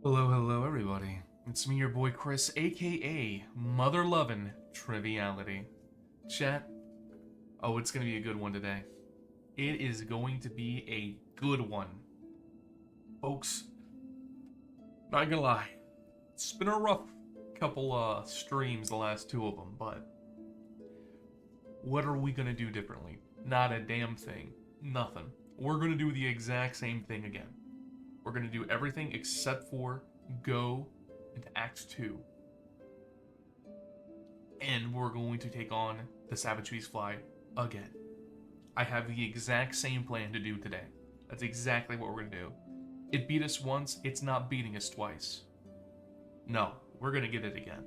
Hello, hello, everybody. It's me, your boy Chris, aka Mother Lovin' Triviality. Chat. Oh, it's gonna be a good one today. It is going to be a good one. Folks, not gonna lie. It's been a rough couple streams, the last two of them, but what are we gonna do differently? Not a damn thing. Nothing. We're gonna do the exact same thing again. We're going to do everything except for go into Act 2. And we're going to take on the Savage Beast Fly again. I have the exact same plan to do today. That's exactly what we're going to do. It beat us once, it's not beating us twice. No, we're going to get it again.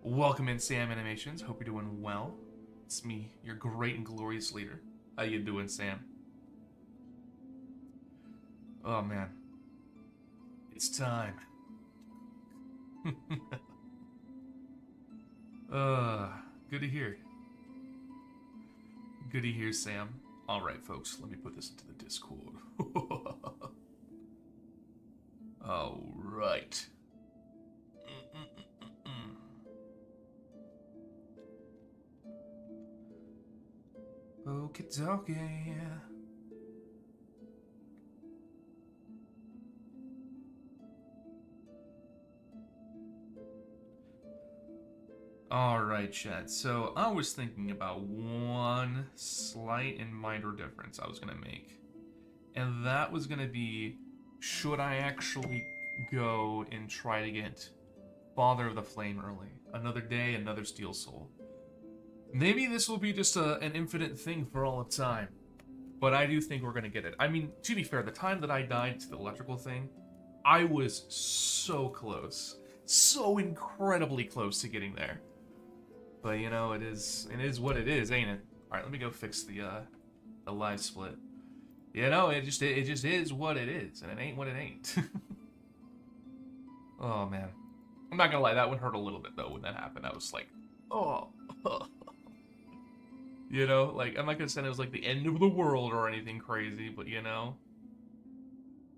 Welcome in, Sam Animations. Hope you're doing well. It's me, your great and glorious leader. How you doing, Sam? Oh man, it's time. Good to hear. Good to hear, Sam. All right, folks, let me put this into the Discord. All right. Okie dokie. Alright, chat. So, I was thinking about one slight and minor difference I was going to make. And that was going to be, should I actually go and try to get Father of the Flame early? Another day, another Steel Soul. Maybe this will be just an infinite thing for all of time. But I do think we're going to get it. I mean, to be fair, the time that I died to the electrical thing, I was so close. So incredibly close to getting there. But you know, it is what it is, ain't it? All right, let me go fix the live split. You know, it just is what it is, and it ain't what it ain't. Oh man, I'm not gonna lie, that one hurt a little bit though when that happened. I was like, oh, you know, like I'm not gonna say it was like the end of the world or anything crazy, but you know,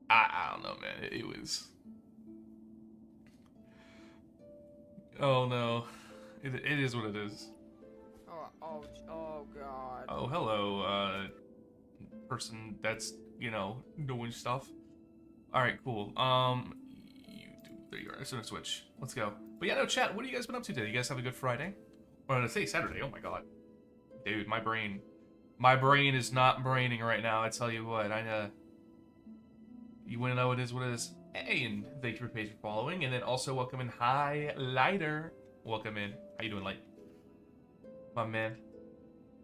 I don't know, man. It was. Oh no. It is what it is. Oh God. Oh, hello, person that's, you know, doing stuff. Alright, cool. You do, there you are. It's gonna switch. Let's go. But yeah, no, chat, what have you guys been up to today? You guys have a good Friday? Or did I say Saturday? Oh my god. Dude, my brain is not braining right now, I tell you what. You wanna know what it is? Hey, and thank you for page for following, and then also welcome in Highlighter. Welcome in. How you doing, Light? My man.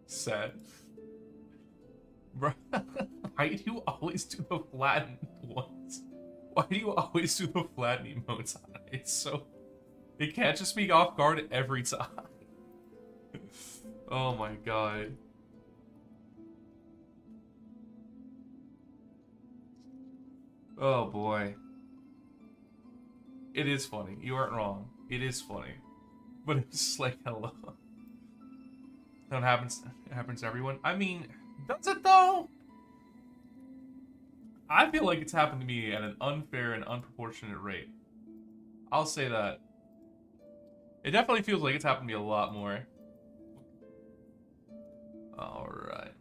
Sad. Bro, why do you always do the flattened ones? Why do you always do the flattened emotes on it? It's so... It catches me off guard every time. Oh my god. Oh boy. It is funny. You aren't wrong. It is funny. But it's just like, hello. That happens to everyone. I mean, does it though? I feel like it's happened to me at an unfair and unproportionate rate. I'll say that. It definitely feels like it's happened to me a lot more. Alright.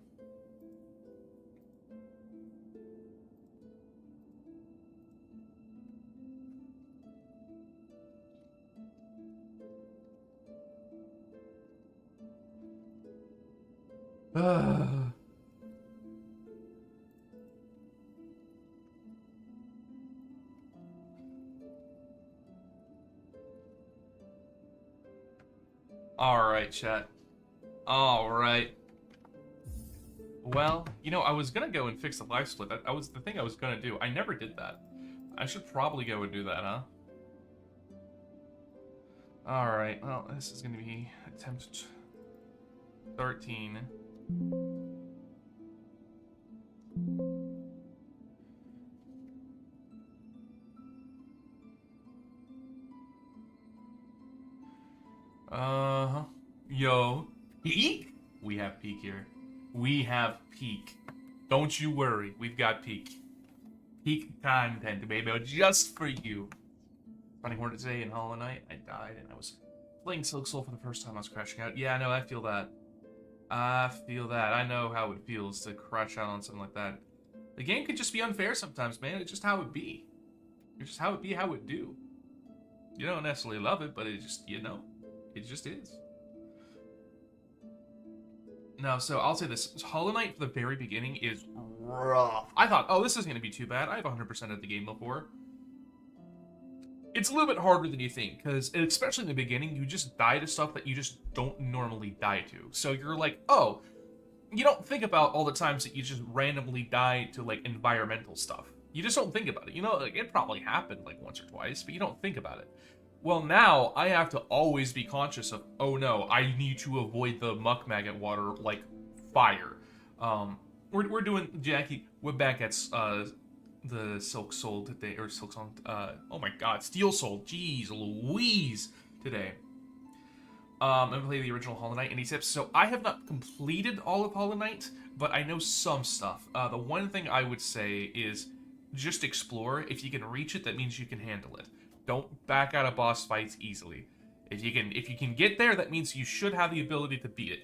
Alright, chat. Alright. Well, you know, I was gonna go and fix the live split. That was the thing I was gonna do. I never did that. I should probably go and do that, huh? Alright, well, this is gonna be attempt 13. Yo. Peak? We have peak here. We have peak. Don't you worry, we've got peak. Peak content, baby, just for you. Running Hornet today in Hollow Knight, I died, and I was playing Silksong for the first time. I was crashing out. Yeah, no, I feel that. I feel that. I know how it feels to crash out on something like that. The game could just be unfair sometimes, man. It's just how it be. It's just how it be, how it do. You don't necessarily love it, but it just, you know, it just is. No, so I'll say this. Hollow Knight for the very beginning is rough. I thought, oh, this isn't going to be too bad. I've 100% of the game before. It's a little bit harder than you think, because especially in the beginning, you just die to stuff that you just don't normally die to. So you're like, oh, you don't think about all the times that you just randomly die to, like, environmental stuff. You just don't think about it. You know, like, it probably happened, like, once or twice, but you don't think about it. Well, now, I have to always be conscious of, oh no, I need to avoid the muck maggot water, like, fire. We're doing, Jackie, we're back at, the Silksong today, or Silksong, oh my god, Steel Soul, jeez Louise, today. And play the original Hollow Knight. Any tips? So I have not completed all of Hollow Knight, but I know some stuff. The one thing I would say is just explore. If you can reach it, that means you can handle it. Don't back out of boss fights easily. If you can get there, that means you should have the ability to beat it.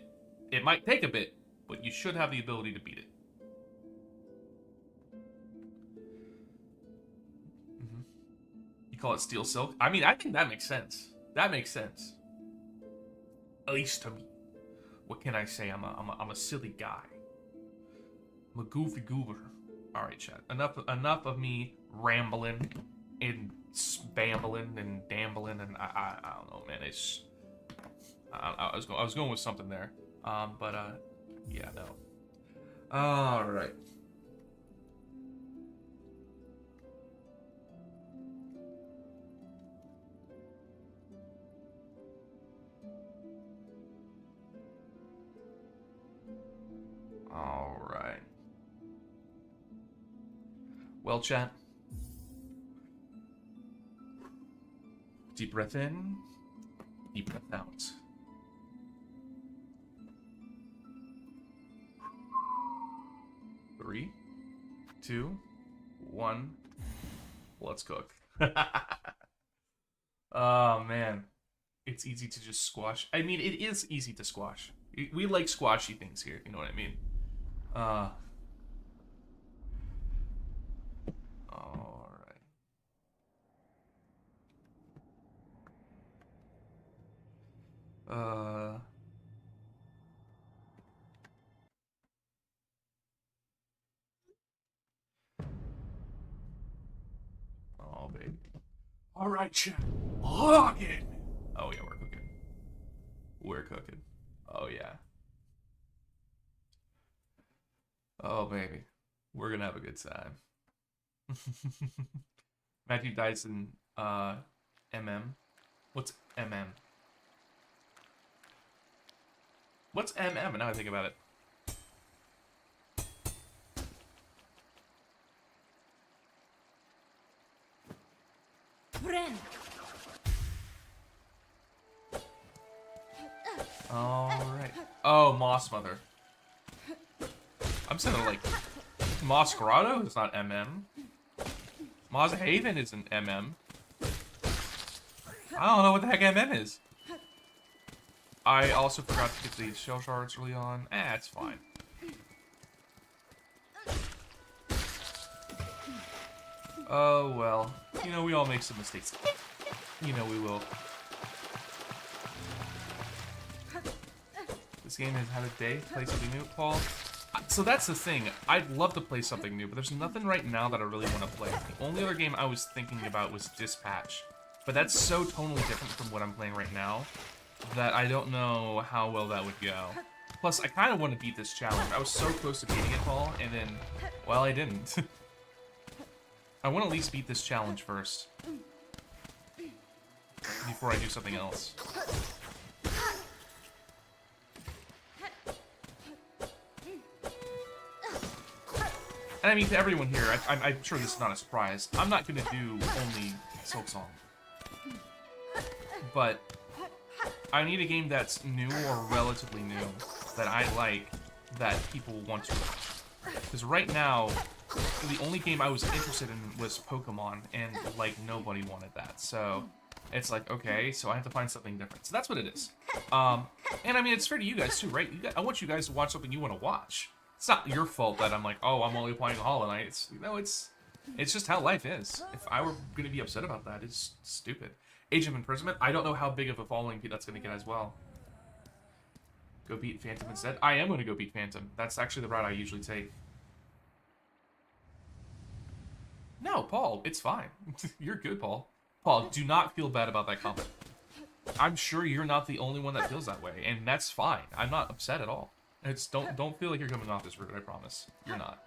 It might take a bit, but you should have the ability to beat it. You call it Steel Silk? I mean, I think that makes sense. That makes sense. At least to me. What can I say? I'm a silly guy. I'm a goofy goober. All right, chat. Enough of me rambling and spambling and dambling, and I don't know, man. It's I was going with something there. Yeah, no. All right. All right. Well, chat. Deep breath in, deep breath out. Three, two, one. Let's cook. Oh, man. It's easy to just squash. I mean, it is easy to squash. We like squashy things here, you know what I mean? Alright. Oh, baby. Alright, chat. Lock it! Oh, yeah, we're cooking. We're cooking. Oh, yeah. Oh, baby. We're gonna have a good time. Matthew Dyson, MM. What's MM? What's MM? Now I think about it. Alright. Oh, Moss Mother. I'm saying like Moss Grotto is not MM. Moss Haven isn't MM. I don't know what the heck MM is. I also forgot to get the shell shards early on. It's fine. Oh well. You know, we all make some mistakes. You know we will. This game has had a day. Play something new, Paul. So that's the thing. I'd love to play something new, but there's nothing right now that I really want to play. The only other game I was thinking about was Dispatch. But that's so totally different from what I'm playing right now that I don't know how well that would go. Plus, I kind of want to beat this challenge. I was so close to beating it, Paul, and then, well, I didn't. I want to at least beat this challenge first. Before I do something else. And I mean, to everyone here, I'm sure this is not a surprise. I'm not going to do only Silksong. But I need a game that's new or relatively new that I like, that people want to. Because right now, the only game I was interested in was Pokemon, and like nobody wanted that. So it's like, okay, so I have to find something different. So that's what it is. And I mean, it's fair to you guys too, right? I want you guys to watch something you want to watch. It's not your fault that I'm like, oh, I'm only playing Hollow Knight. It's just how life is. If I were gonna be upset about that, it's stupid. Age of Imprisonment, I don't know how big of a following that's gonna get as well. Go beat Phantom instead? I am gonna go beat Phantom. That's actually the route I usually take. No, Paul, it's fine. You're good, Paul. Paul, do not feel bad about that comment. I'm sure you're not the only one that feels that way, and that's fine. I'm not upset at all. It's don't feel like you're coming off as rude, I promise. You're not.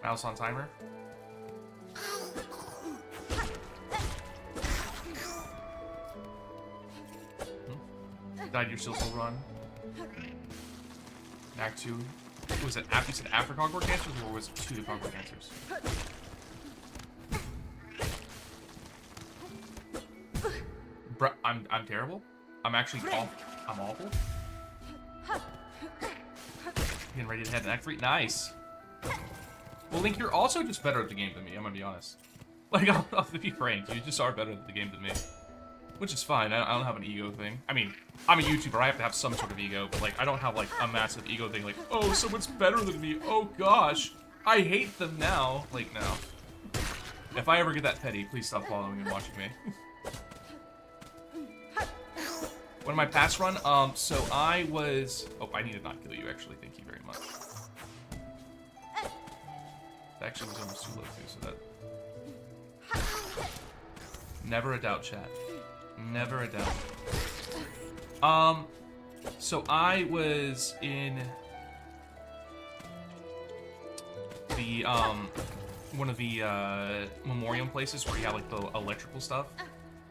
Mouse on timer. Died your Silksong run. Act 2. Was it after you said after Concord Cancers, or was it to the Concord Cancers? Bruh, I'm terrible. I'm actually awful. I'm awful. Getting ready to head to Act 3. Nice. Well, Link, you're also just better at the game than me, I'm gonna be honest. Like, I'll be frank, you just are better at the game than me. Which is fine, I don't have an ego thing. I mean, I'm a YouTuber, I have to have some sort of ego, but like, I don't have like a massive ego thing, like, oh, someone's better than me, oh gosh, I hate them now. Like, no. If I ever get that petty, please stop following and watching me. When my pass run, so I was... Oh, I need to not kill you, actually, thank you very much. That actually was almost too low, too, so that... Never a doubt, chat. Never a doubt. So I was in the, one of the, memoriam places where you have, like, the electrical stuff.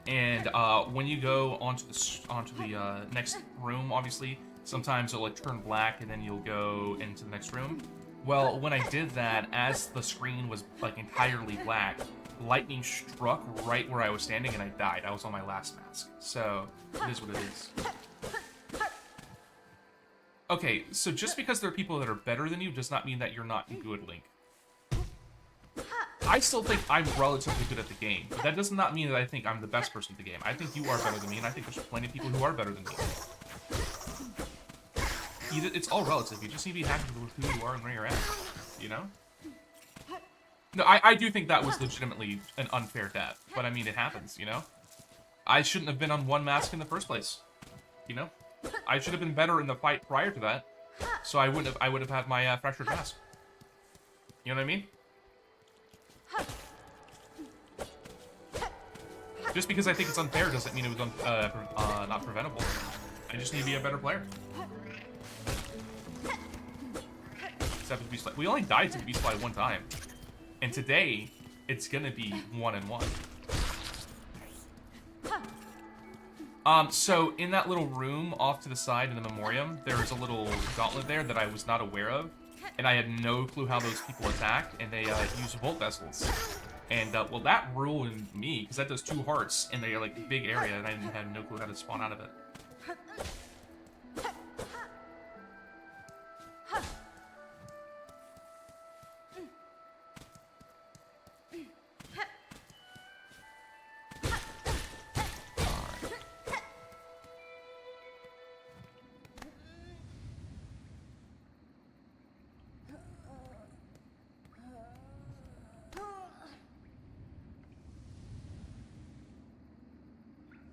And, when you go onto the next room, obviously, sometimes it'll, like, turn black, and then you'll go into the next room. Well, when I did that, as the screen was, like, entirely black, lightning struck right where I was standing, and I died. I was on my last mask. So, it is what it is. Okay, so just because there are people that are better than you does not mean that you're not good, Link. I still think I'm relatively good at the game, but that does not mean that I think I'm the best person at the game. I think you are better than me, and I think there's plenty of people who are better than me. It's all relative. You just need to be happy with who you are and where you're at, you know? No, I do think that was legitimately an unfair death, but I mean, it happens, you know? I shouldn't have been on one mask in the first place, you know? I should have been better in the fight prior to that, so I would have had my fractured mask. You know what I mean? Just because I think it's unfair doesn't mean it was not preventable. I just need to be a better player. Except with Beast Fly. We only died to Beast Fly one time. And today, it's gonna be 1-1. So in that little room off to the side in the memoriam, there's a little gauntlet there that I was not aware of. And I had no clue how those people attack, and they use Volt Vessels. And, well, that ruined me, because that does 2 hearts, and they're, like, big area, and I didn't have no clue how to spawn out of it.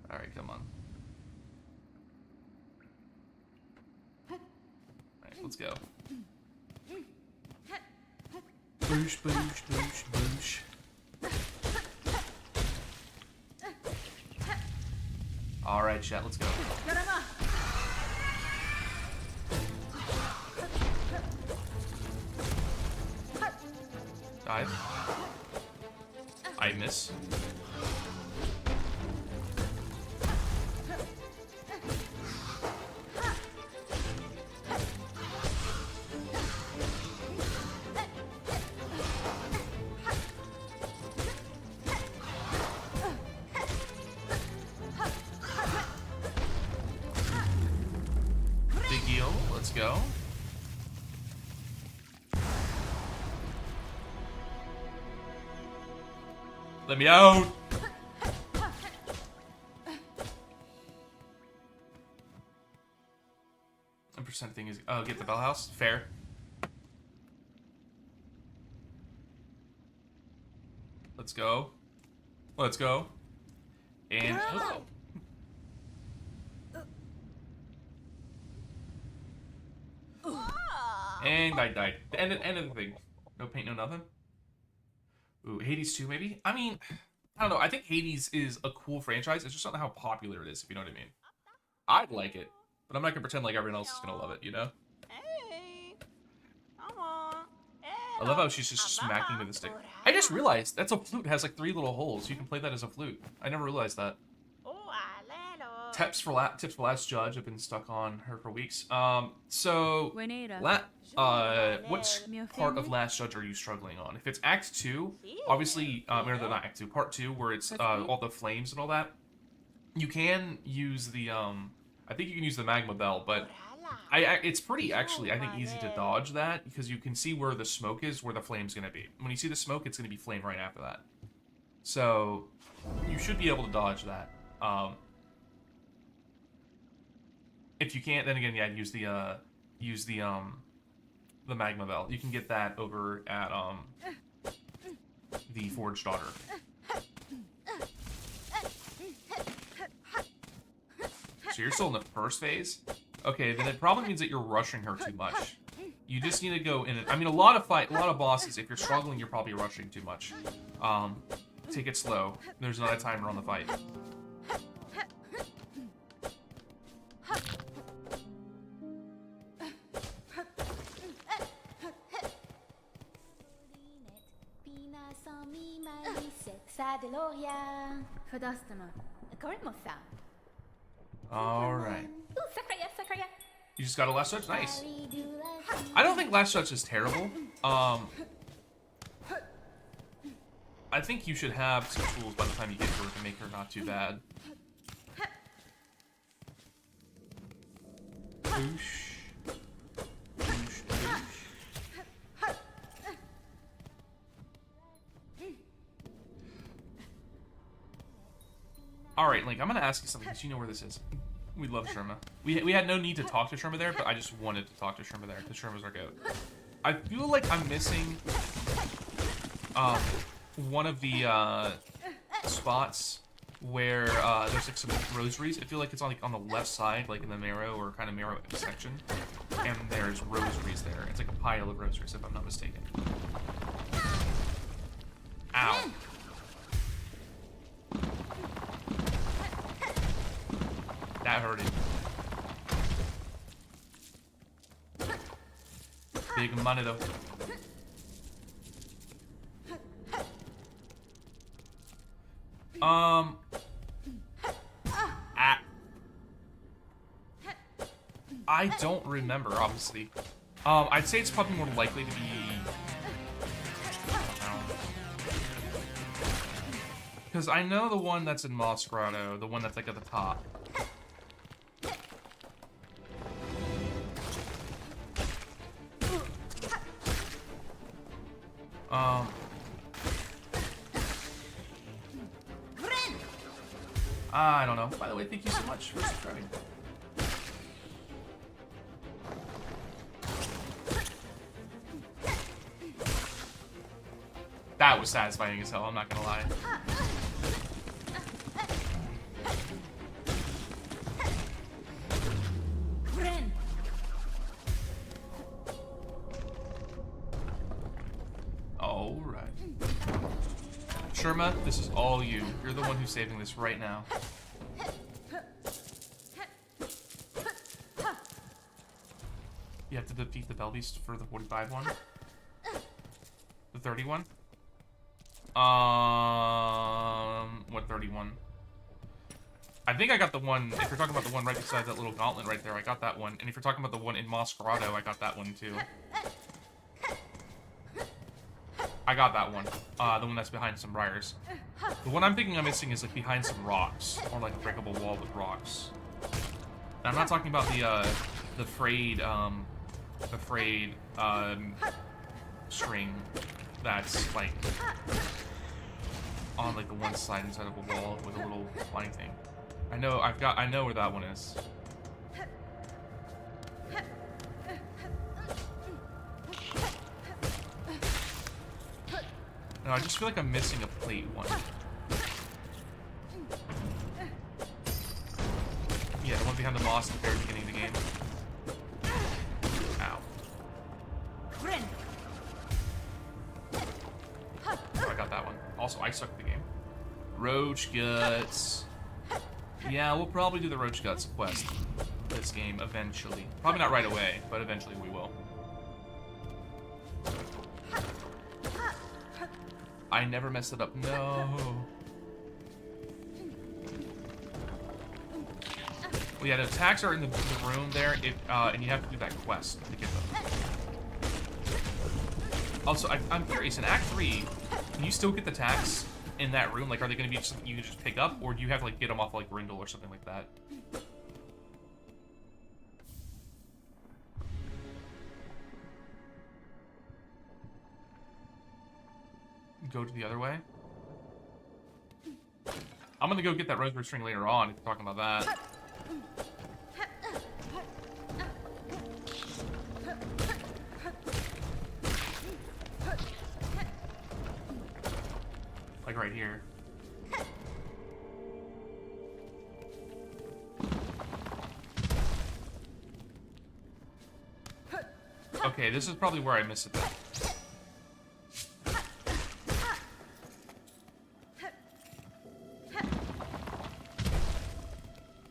Alright, come on. Alright, let's go. Boosh, boosh, boosh, boosh. Alright, chat, let's go. Dive. I miss. go. Let me out! The percent thing is... Oh, get the bell house? Fair. Let's go. Let's go. And... Oh. And I died. End of the thing. No paint, no nothing. Ooh, Hades 2 maybe? I mean, I don't know. I think Hades is a cool franchise. It's just not how popular it is, if you know what I mean. I'd like it, but I'm not gonna pretend like everyone else is gonna love it, you know? I love how she's just smacking with a stick. I just realized that's a flute. It has like 3 little holes. You can play that as a flute. I never realized that. Tips for last judge. I've been stuck on her for weeks. So which part of last judge are you struggling on? If it's Act 2, obviously, or not Act 2, Part 2, where it's all the flames and all that. You can use the I think you can use the magma bell, but it's pretty actually I think easy to dodge that because you can see where the smoke is, where the flame's gonna be. When you see the smoke, it's gonna be flame right after that. So you should be able to dodge that. If you can't, then again, yeah, use the magma bell. You can get that over at the Forged Daughter. So you're still in the first phase? Okay, then it probably means that you're rushing her too much. You just need to go in it. I mean, a lot of bosses, if you're struggling, you're probably rushing too much. Take it slow. There's not a timer on the fight. Alright. You just got a last touch? Nice. I don't think last touch is terrible. I think you should have some tools by the time you get to her to make her not too bad. Boosh. Boosh, boosh. Alright, Link, I'm gonna ask you something because you know where this is. We love Sherma. We had no need to talk to Sherma there, but I just wanted to talk to Sherma there because Sherma's our goat. I feel like I'm missing one of the spots where there's like some rosaries. I feel like it's on the left side, like in the marrow or kind of marrow section, and there's rosaries there. It's like a pile of rosaries, if I'm not mistaken. Ow. That hurted. Big money though. I don't remember, obviously. I'd say it's probably more likely to be... Because I know the one that's in Moss Grotto, the one that's like at the top. I don't know. By the way, thank you so much for subscribing. That was satisfying as hell, I'm not gonna lie. Alright. Sherma, this is all you. You're the one who's saving this right now. You have to defeat the Bell Beast for the 45 one? The 31? What 31? I think I got the one, if you're talking about the one right beside that little gauntlet right there, I got that one. And if you're talking about the one in Moss Grotto, I got that one too. I got that one. The one that's behind some briars. The one I'm thinking I'm missing is like behind some rocks. Or like a breakable wall with rocks. And I'm not talking about the frayed, the frayed string that's like on like the one side inside of a wall with a little flying thing. I know where that one is. No, I just feel like I'm missing a plate one. Yeah, the one behind the moss at the very beginning of the game. Ow. Oh, I got that one. Also, I suck at the game. Roach Guts. Yeah, we'll probably do the Roach Guts quest this game eventually. Probably not right away, but eventually we will. I never messed it up. No. Well, yeah, the attacks are in the room there, and you have to do that quest to get them. Also, I'm curious, in Act 3, can you still get the attacks in that room? Like, are they going to be something you can just pick up, or do you have to, like, get them off, like, Grindel or something like that? Go to the other way? I'm gonna go get that rosary string later on if you're talking about that. Like right here. Okay, this is probably where I missed it then.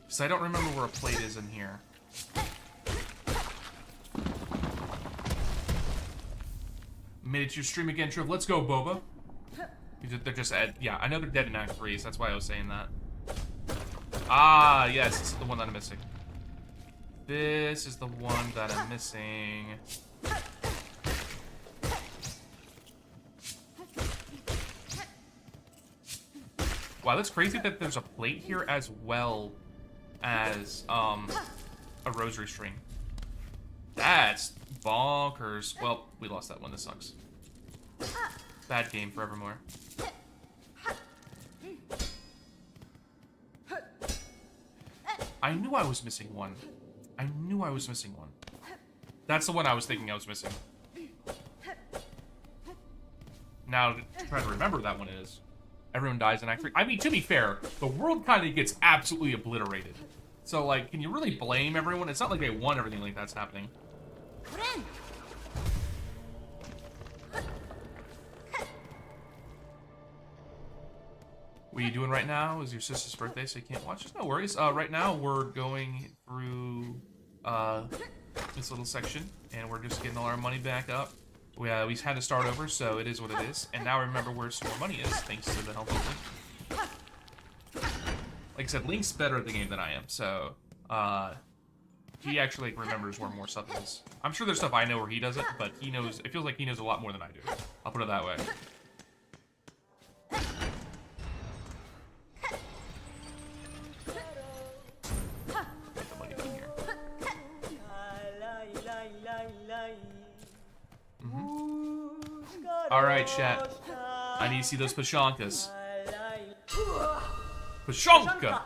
Because I don't remember where a plate is in here. Made it to your stream again, Triv. Let's go, Boba. They're just yeah, I know they're dead in Act 3, so that's why I was saying that. Ah, yes, this is the one that I'm missing. This is the one that I'm missing. Wow, that's crazy that there's a plate here as well as a rosary string. That's bonkers. Well, we lost that one. This sucks. Bad game forevermore. I knew I was missing one. I knew I was missing one. That's the one I was thinking I was missing. Now, to try to remember that one is. Everyone dies in Act 3. I mean, to be fair, the world kind of gets absolutely obliterated. So, like, can you really blame everyone? It's not like they won everything like that's happening. What are you doing right now? Is your sister's birthday, so you can't watch? No worries. Right now, we're going through this little section, and we're just getting all our money back up. We had to start over, so it is what it is. And now I remember where some more money is, thanks to the help of Link. Like I said, Link's better at the game than I am, so he actually remembers where more stuff is. I'm sure there's stuff I know where he doesn't, but he knows. It feels like he knows a lot more than I do. I'll put it that way. Get the money down here. Alright, chat. I need to see those Pashankas. Pashanka!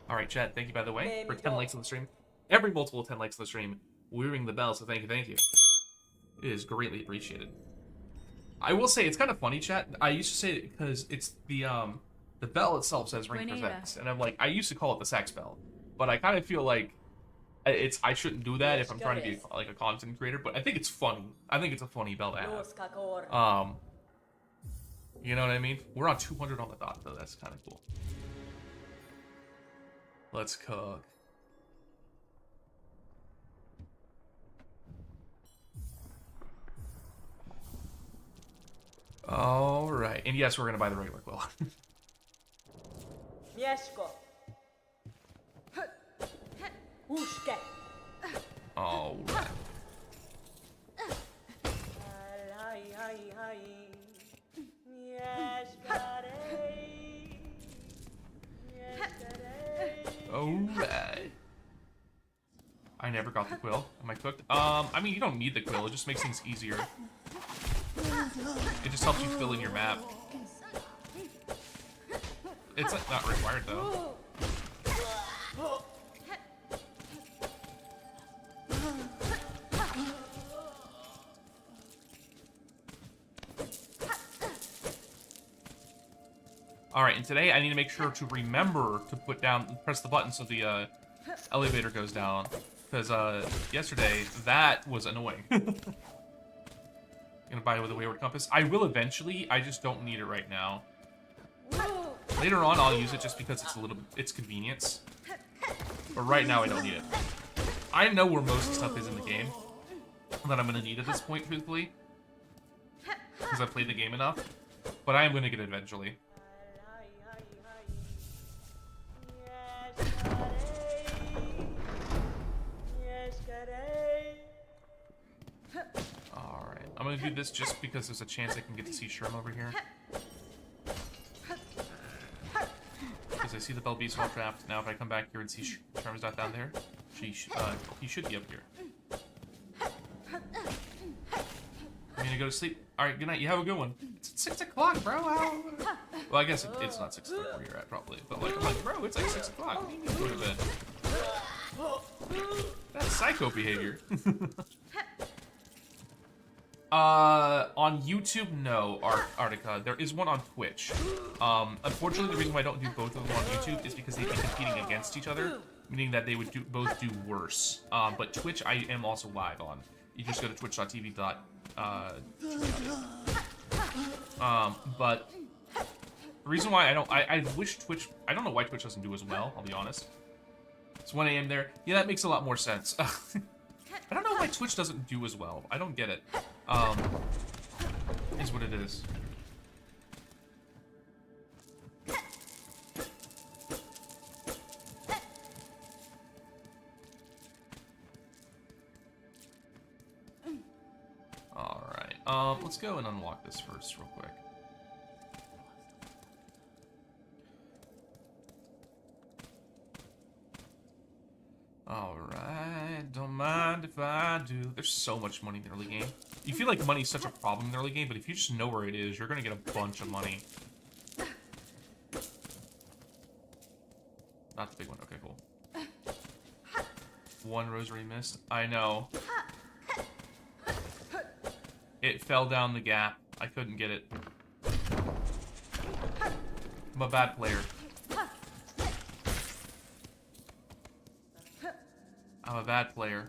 Alright, chat, thank you, by the way, for 10 likes on the stream. Every multiple 10 likes on the stream, we ring the bell, so thank you, thank you. It is greatly appreciated. I will say, it's kind of funny, chat. I used to say it because it's the bell itself says ring presents. And I'm like, I used to call it the sex bell. But I kind of feel like I shouldn't do that if I'm trying to be like a content creator, but I think it's funny. I think it's a funny bell to have. You know what I mean? We're on 200 on the dot though. That's kind of cool. Let's cook. All right, and yes, we're gonna buy the regular quill. All right. All right. I never got the quill. Am I cooked? I mean, you don't need the quill. It just makes things easier. It just helps you fill in your map. It's like, not required, though. Alright, and today I need to make sure to remember to press the button so the elevator goes down. Because yesterday, that was annoying. Gonna buy it with a wayward compass. I will eventually, I just don't need it right now. Later on, I'll use it just because it's convenience. But right now, I don't need it. I know where most stuff is in the game that I'm gonna need at this point, truthfully. Because I've played the game enough. But I am gonna get it eventually. Alright, I'm gonna do this just because there's a chance I can get to see Sherm over here. Because I see the Bell Beast all trapped. Now if I come back here and see Sherm's not down there, he should be up here. I'm gonna go to sleep. Alright, good night. You have a good one. It's at 6 o'clock, bro. Well, I guess it's not 6 o'clock where you're at, probably. But I'm like, bro, it's like 6 o'clock. What do you need to go to bed? That's psycho behavior. On YouTube, no, Arctica. There is one on Twitch. Unfortunately, the reason why I don't do both of them on YouTube is because they'd be competing against each other, meaning that they would both do worse. But Twitch, I am also live on. You just go to twitch.tv. But the reason why I wish Twitch, I don't know why Twitch doesn't do as well, I'll be honest. It's 1 a.m. there. Yeah, that makes a lot more sense. I don't know why Twitch doesn't do as well. I don't get it. Is what it is. Alright, let's go and unlock this first real quick. Alright, don't mind if I do. There's so much money in the early game. You feel like money's such a problem in the early game, but if you just know where it is, you're gonna get a bunch of money. Not the big one. Okay, cool. One rosary missed. I know. It fell down the gap. I couldn't get it. I'm a bad player. I'm a bad player.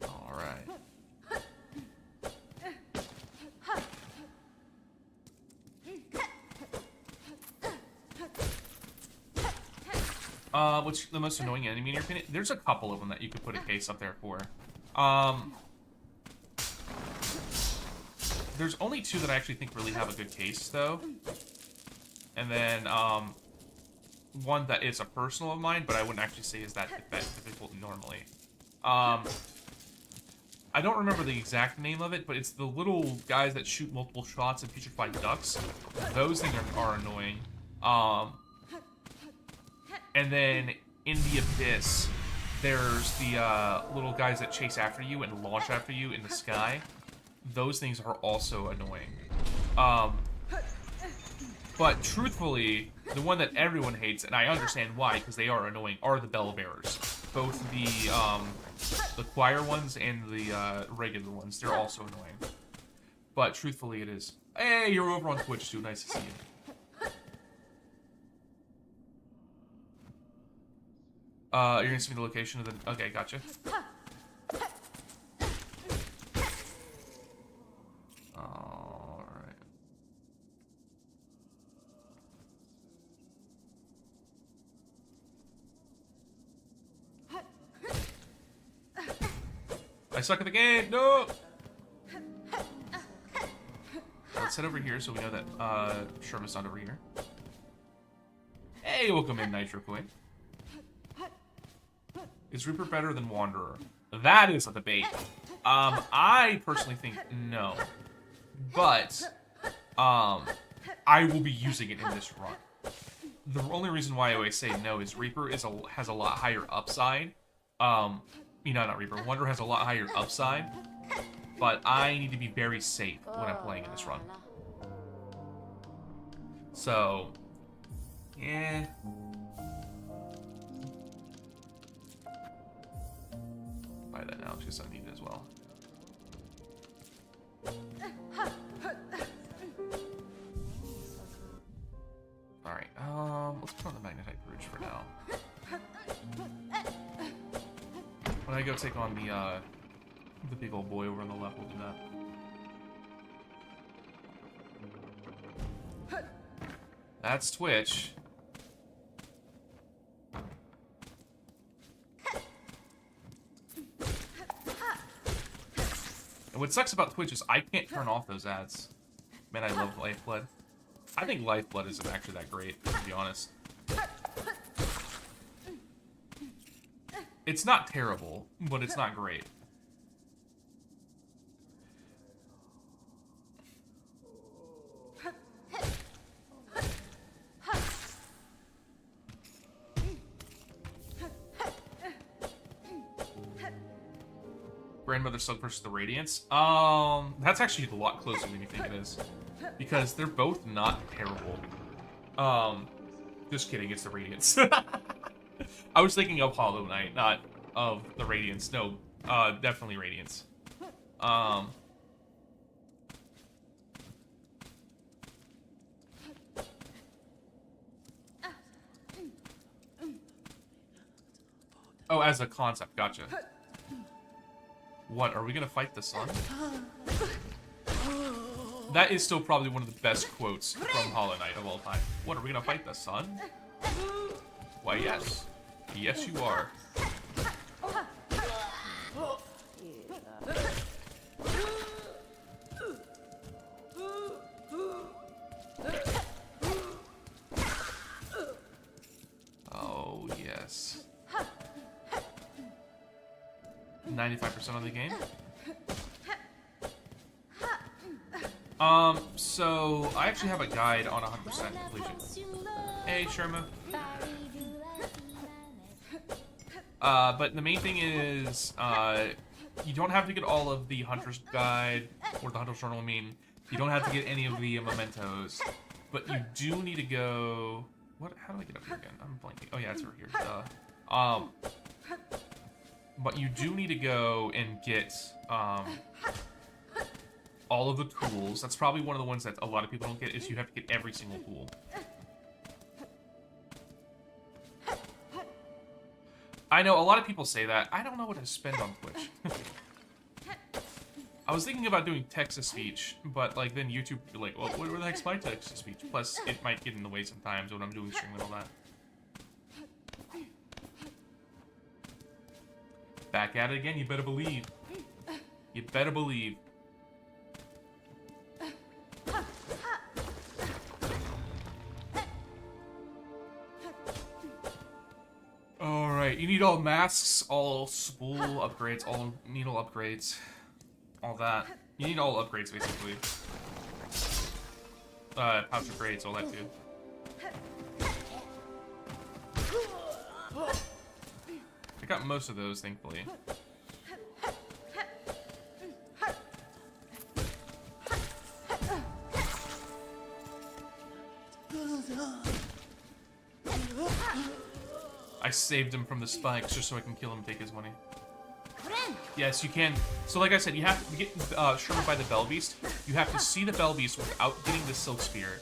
Alright. What's the most annoying enemy in your opinion? There's a couple of them that you could put a case up there for. There's only two that I actually think really have a good case, though. And then, one that is a personal of mine, but I wouldn't actually say is that difficult normally. I don't remember the exact name of it, but it's the little guys that shoot multiple shots and petrify ducks. Those things are annoying. And then in the Abyss, there's the little guys that chase after you and launch after you in the sky. Those things are also annoying. But truthfully, the one that everyone hates, and I understand why, because they are annoying, are the bell bearers. Both the choir ones and the regular ones. They're also annoying. But truthfully, it is. Hey, you're over on Twitch too. Nice to see you. You're gonna see me the location of the... Okay, gotcha. Alright. I suck at the game! No! Let's head over here so we know that Sherma's not over here. Hey, welcome in, Nitro Queen. Is Reaper better than Wanderer? That is a debate. I personally think no. But, I will be using it in this run. the only reason why I always say no is Reaper has a lot higher upside. Not Reaper. Wonder has a lot higher upside, but I need to be very safe when I'm playing in this run. So, yeah. Buy that now because I need it as well. Alright, let's put on the Magnetite Brooch for now. When I go take on the big old boy over on the left, we'll do that. That's Twitch. And what sucks about Twitch is I can't turn off those ads. Man, I love Lifeblood. I think Lifeblood isn't actually that great, to be honest. It's not terrible, but it's not great. Grandmother Silk versus the Radiance. That's actually a lot closer than you think it is. Because they're both not terrible. Just kidding, it's the Radiance. I was thinking of Hollow Knight, not of the Radiance. No, definitely Radiance. Oh, as a concept, gotcha. What, are we gonna fight the sun? That is still probably one of the best quotes from Hollow Knight of all time. What, are we gonna fight the sun? Why, yes. Yes, you are. Oh, yes. 95% of the game? So I actually have a guide on 100% completion. Hey, Sherma. But the main thing is, you don't have to get all of the Hunter's Guide, or the Hunter's Journal, I mean. You don't have to get any of the mementos. But you do need to go... What? How do I get up here again? I'm blanking. Oh, yeah, it's over here. But you do need to go and get, all of the tools. That's probably one of the ones that a lot of people don't get, is you have to get every single tool. I know, a lot of people say that. I don't know what to spend on Twitch. I was thinking about doing text-to-speech, but, like, then YouTube would be like, well, where the heck's my text-to-speech? Plus, it might get in the way sometimes when I'm doing stream and all that. Back at it again, you better believe. You better believe. Alright, you need all masks, all spool upgrades, all needle upgrades, all that. You need all upgrades, basically. Pouch upgrades, all that too. I got most of those, thankfully. I saved him from the spikes just so I can kill him and take his money. Yes, you can. So like I said, you have to get Sherma by the Bell Beast. You have to see the Bell Beast without getting the Silk Spear.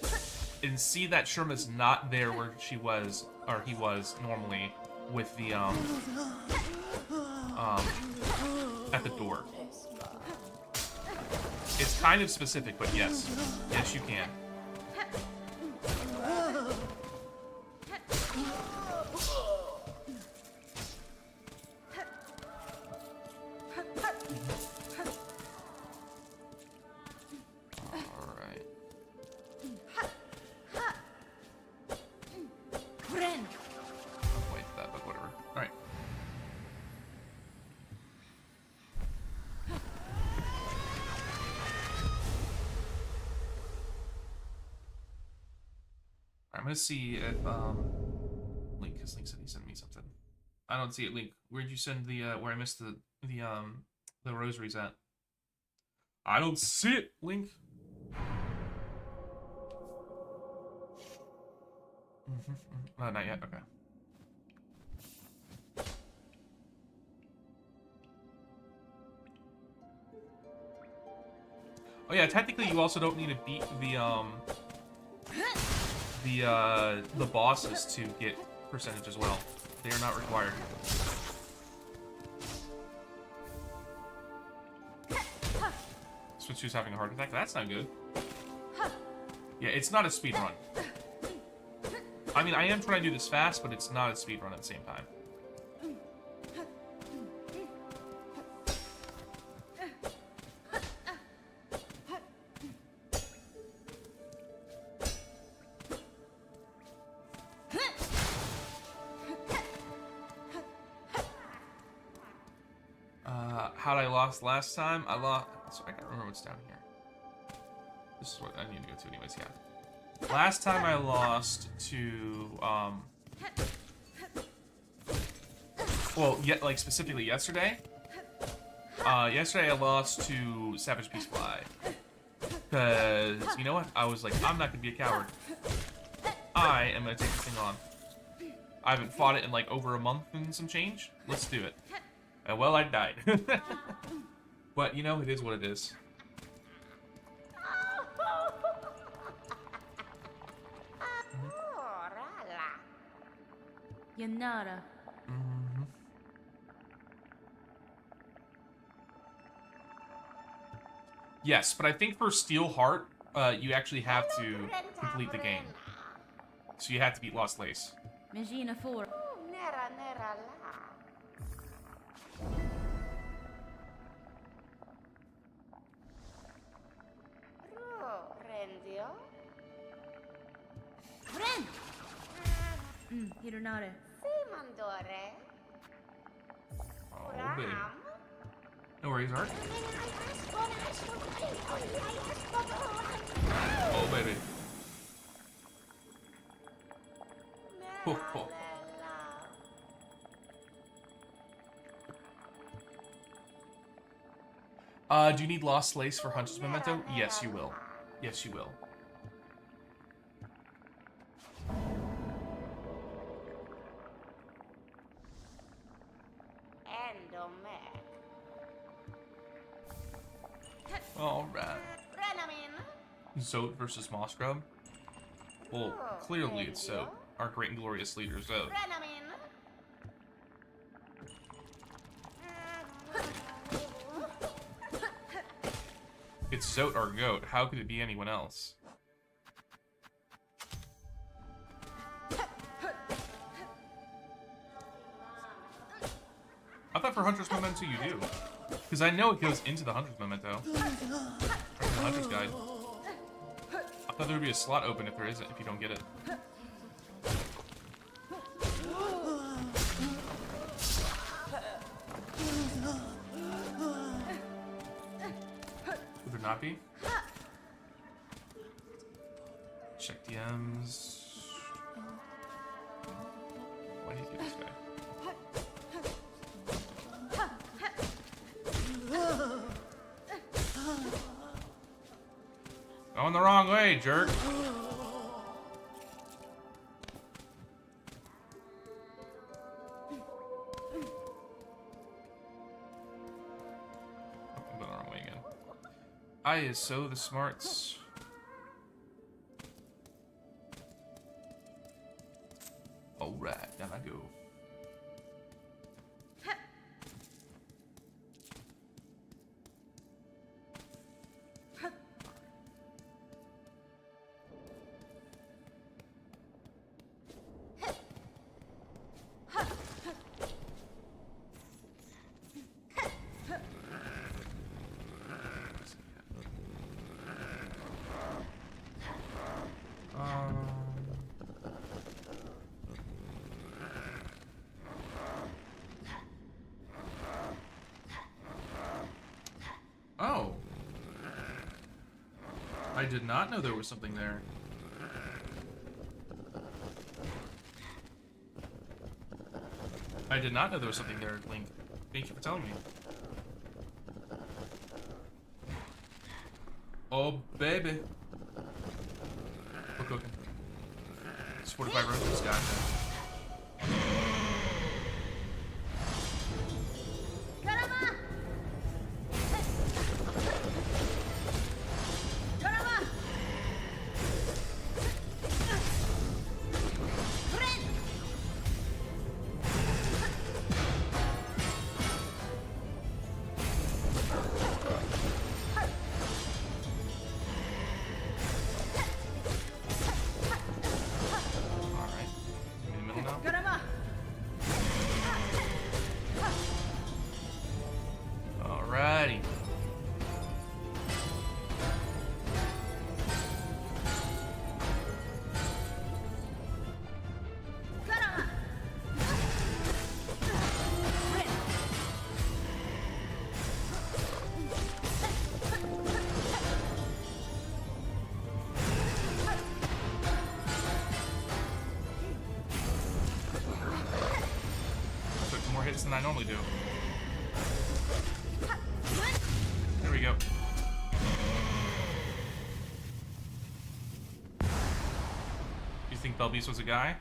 And see that Sherma's not there where she was, or he was, normally. With the, at the door. It's kind of specific, but yes. Yes, you can. Alright. I'll wait for that, but whatever. Alright. Alright, I'm gonna see if Link, because Link said he sent me something. I don't see it, Link. Where'd you send the where I missed the rosaries at? I don't see it, Link. Not yet. Okay. Oh yeah, technically you also don't need to beat the bosses to get percentage as well. They are not required. Switch who's having a heart attack. That's not good. Yeah, it's not a speed run. I mean, I am trying to do this fast, but it's not a speed run at the same time. How'd I lost last time? I lost. So I can't remember what's down here. This is what I need to go to, anyways. Yeah. Last time I lost to well, yet like specifically yesterday. Yesterday I lost to Savage Beast Fly. Cause you know what? I was like, I'm not gonna be a coward. I am gonna take this thing on. I haven't fought it in like over a month and some change. Let's do it. And well, I died. But you know, it is what it is. Yanara. Yes, but I think for Steel Heart, you actually have to complete the game. So you have to beat Lost Lace. Magina 4. Hironare. Oh, baby. No worries, Art. Oh, baby. Ho, ho. Do you need Lost Lace for Hunter's Memento? Yes, you will. Yes, you will. Alright. Zote versus Mossgrub? Well, clearly it's Zote. Our great and glorious leader, Zote. It's Zote our goat. How could it be anyone else? I thought for Hunter's Memento you do. Because I know it goes into the Hunter's Memento. Or the Hunter's Guide. I thought there would be a slot open if there isn't, if you don't get it. Would there not be? Check DMs. Why do you get this guy? Going the wrong way, jerk. I'm going the wrong way again. I is so the smarts. Alright, down I go. Oh. I did not know there was something there. I did not know there was something there, Link. Thank you for telling me. Oh, baby. We're cooking. It's 45 roaches, gotcha. Caramba! Caramba! Alright. In the middle now? Caramba! Alrighty. Caramba! I took more hits than I normally do. There we go. You think Belbeast was a guy?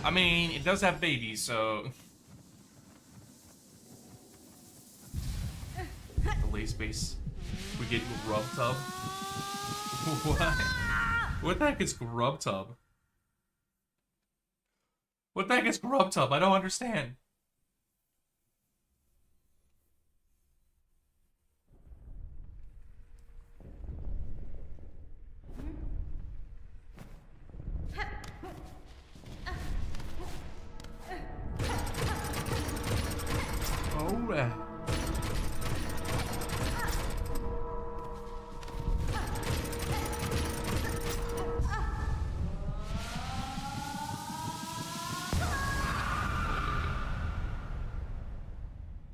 I mean, it does have babies, so... The lace base. We get Grub Tub? What? What the heck is Grub Tub? What the heck is Grub Tub? I don't understand. Alright.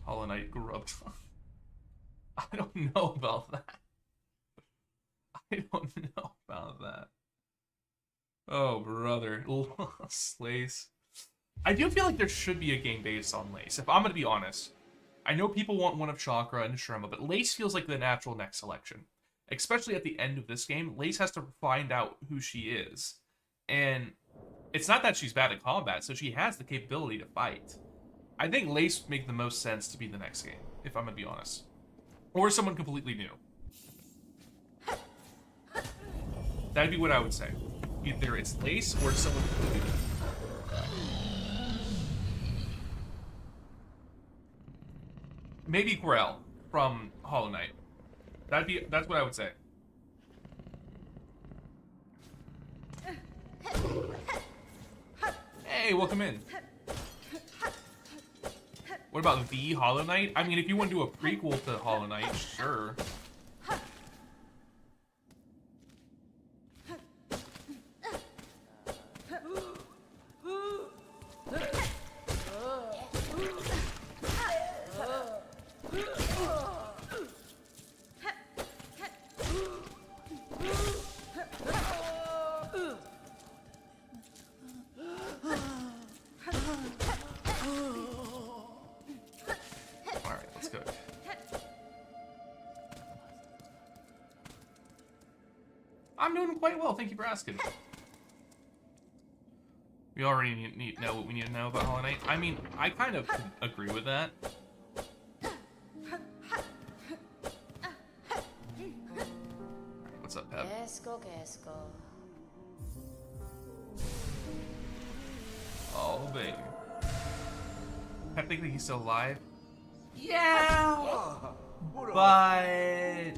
Hollow Knight Grub Tub. I don't know about that. I don't know about that. Oh, brother. Lace. I do feel like there should be a game based on Lace, if I'm going to be honest. I know people want one of Chakra and Sherma, but Lace feels like the natural next selection. Especially at the end of this game, Lace has to find out who she is. And it's not that she's bad at combat, so she has the capability to fight. I think Lace would make the most sense to be the next game, if I'm going to be honest. Or someone completely new. That'd be what I would say. Either it's Lace or someone completely new. Maybe Grell from Hollow Knight. That's what I would say. Hey, welcome in. What about the Hollow Knight? I mean, if you want to do a prequel to Hollow Knight, sure. Alright, let's go. I'm doing quite well, thank you for asking. We already need to know what we need to know about Hollow Knight. I mean, I kind of agree with that. What's up, Pep? Oh, baby. Pep think that he's still alive? Yeah! But...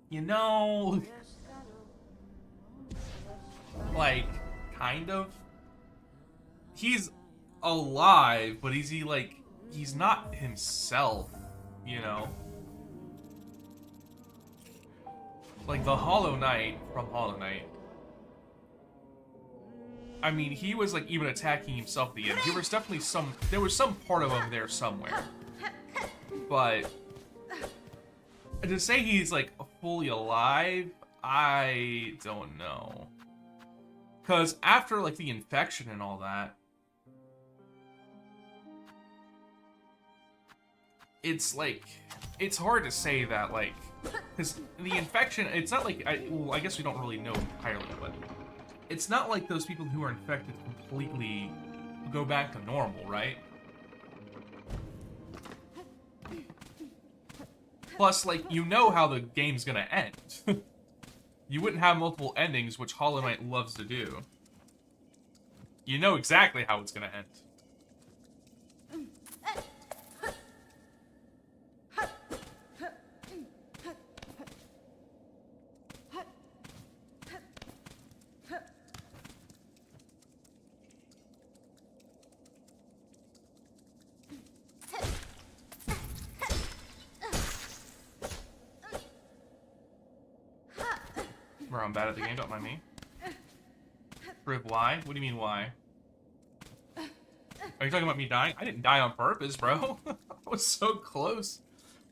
you know... like, kind of. He's alive, but is he, like... he's not himself, you know? Like, the Hollow Knight from Hollow Knight. I mean, he was, like, even attacking himself at the end. There was definitely there was some part of him there somewhere. But... to say he's, like, fully alive, I don't know. Because after, like, the infection and all that, it's, like, it's hard to say that, like, because the infection, it's not like, well, I guess we don't really know entirely, but it's not like those people who are infected completely go back to normal, right? Plus, like, you know how the game's gonna end. You wouldn't have multiple endings, which Hollow Knight loves to do. You know exactly how it's gonna end. Bro, I'm bad at the game, don't mind me. Rip, why? What do you mean, why? Are you talking about me dying? I didn't die on purpose, bro. I was so close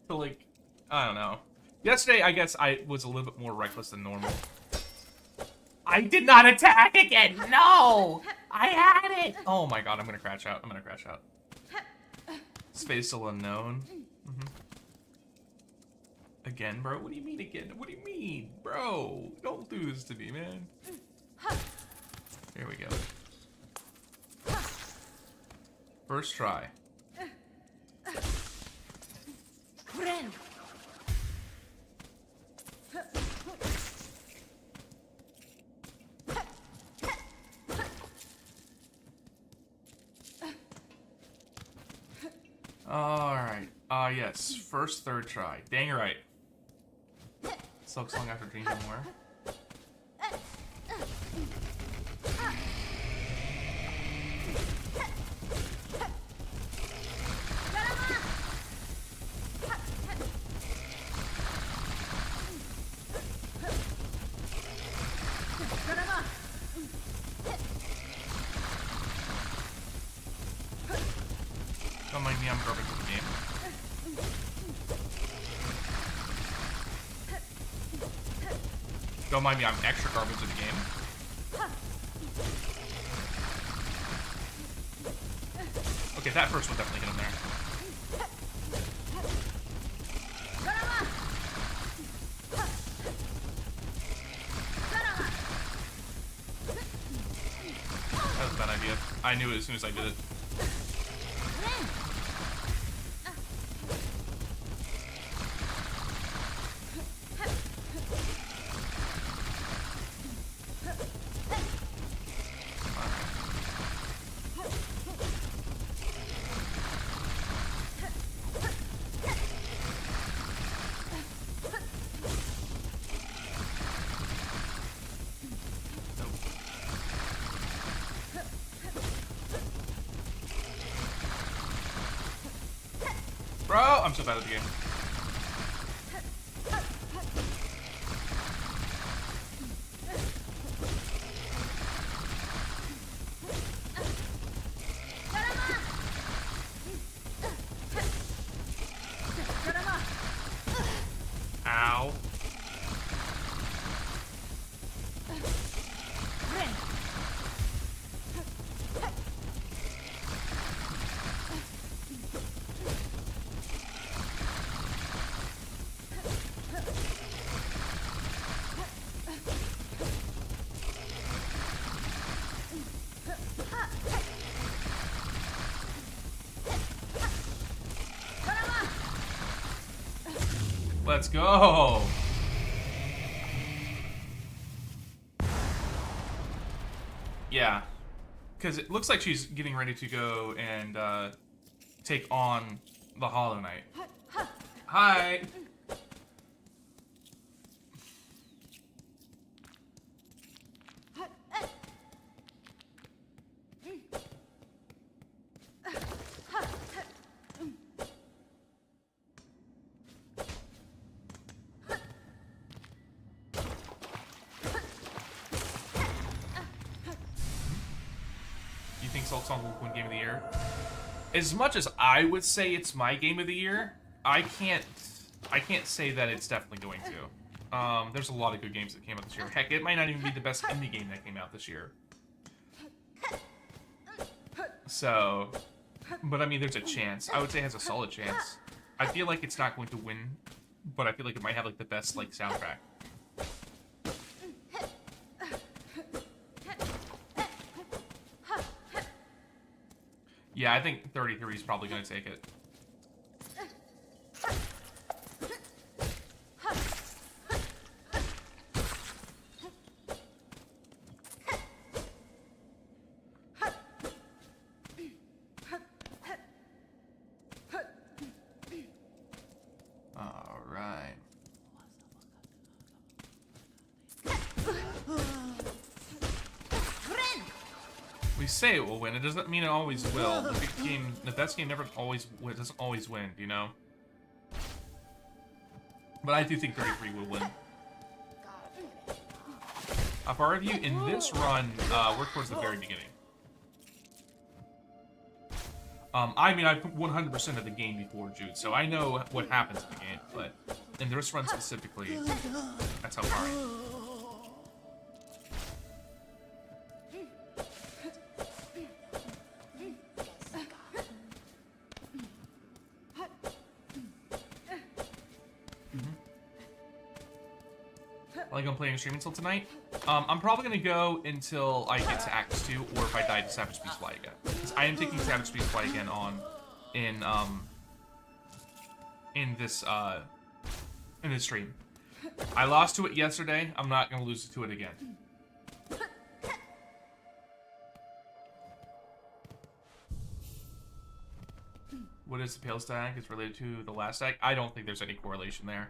to, like, I don't know. Yesterday, I guess I was a little bit more reckless than normal. I did not attack again! No! I had it! Oh my god, I'm gonna crash out. I'm gonna crash out. Space still unknown. Again, bro? What do you mean again? What do you mean? Bro, don't do this to me, man. Here we go. First try. Alright. Yes. First, third try. Dang right. Silksong after Dreams and More. Don't mind me, I'm garbage with the game. Don't mind me, I'm extra garbage with the game. Okay, that first one definitely get in there. That was a bad idea. I knew it as soon as I did it. Bro, I'm so bad at the game. Ow. Let's go. Yeah, because it looks like she's getting ready to go and take on the Hollow Knight. Hi. You think Silksong will win Game of the Year? As much as I would say it's my Game of the Year, I can't say that it's definitely going to. There's a lot of good games that came out this year. Heck, it might not even be the best indie game that came out this year. So, but I mean, there's a chance. I would say it has a solid chance. I feel like it's not going to win, but I feel like it might have like the best like soundtrack. Yeah, I think 33 is probably going to take it. All right. We say it will win. It doesn't mean it always will. The best game never always doesn't always win, you know. But I do think 33 will win. For our review, in this run, we're towards the very beginning. I mean, I've 100% of the game before Jude, so I know what happens in the game. But in this run specifically, that's how far I am. Like I'm playing stream until tonight. I'm probably gonna go until I get to Act 2, or if I die to Savage Beast Fly again. Because I am taking Savage Beast Fly again on in this stream. I lost to it yesterday. I'm not gonna lose to it again. What is the pale stag? Is related to the last stag? I don't think there's any correlation there.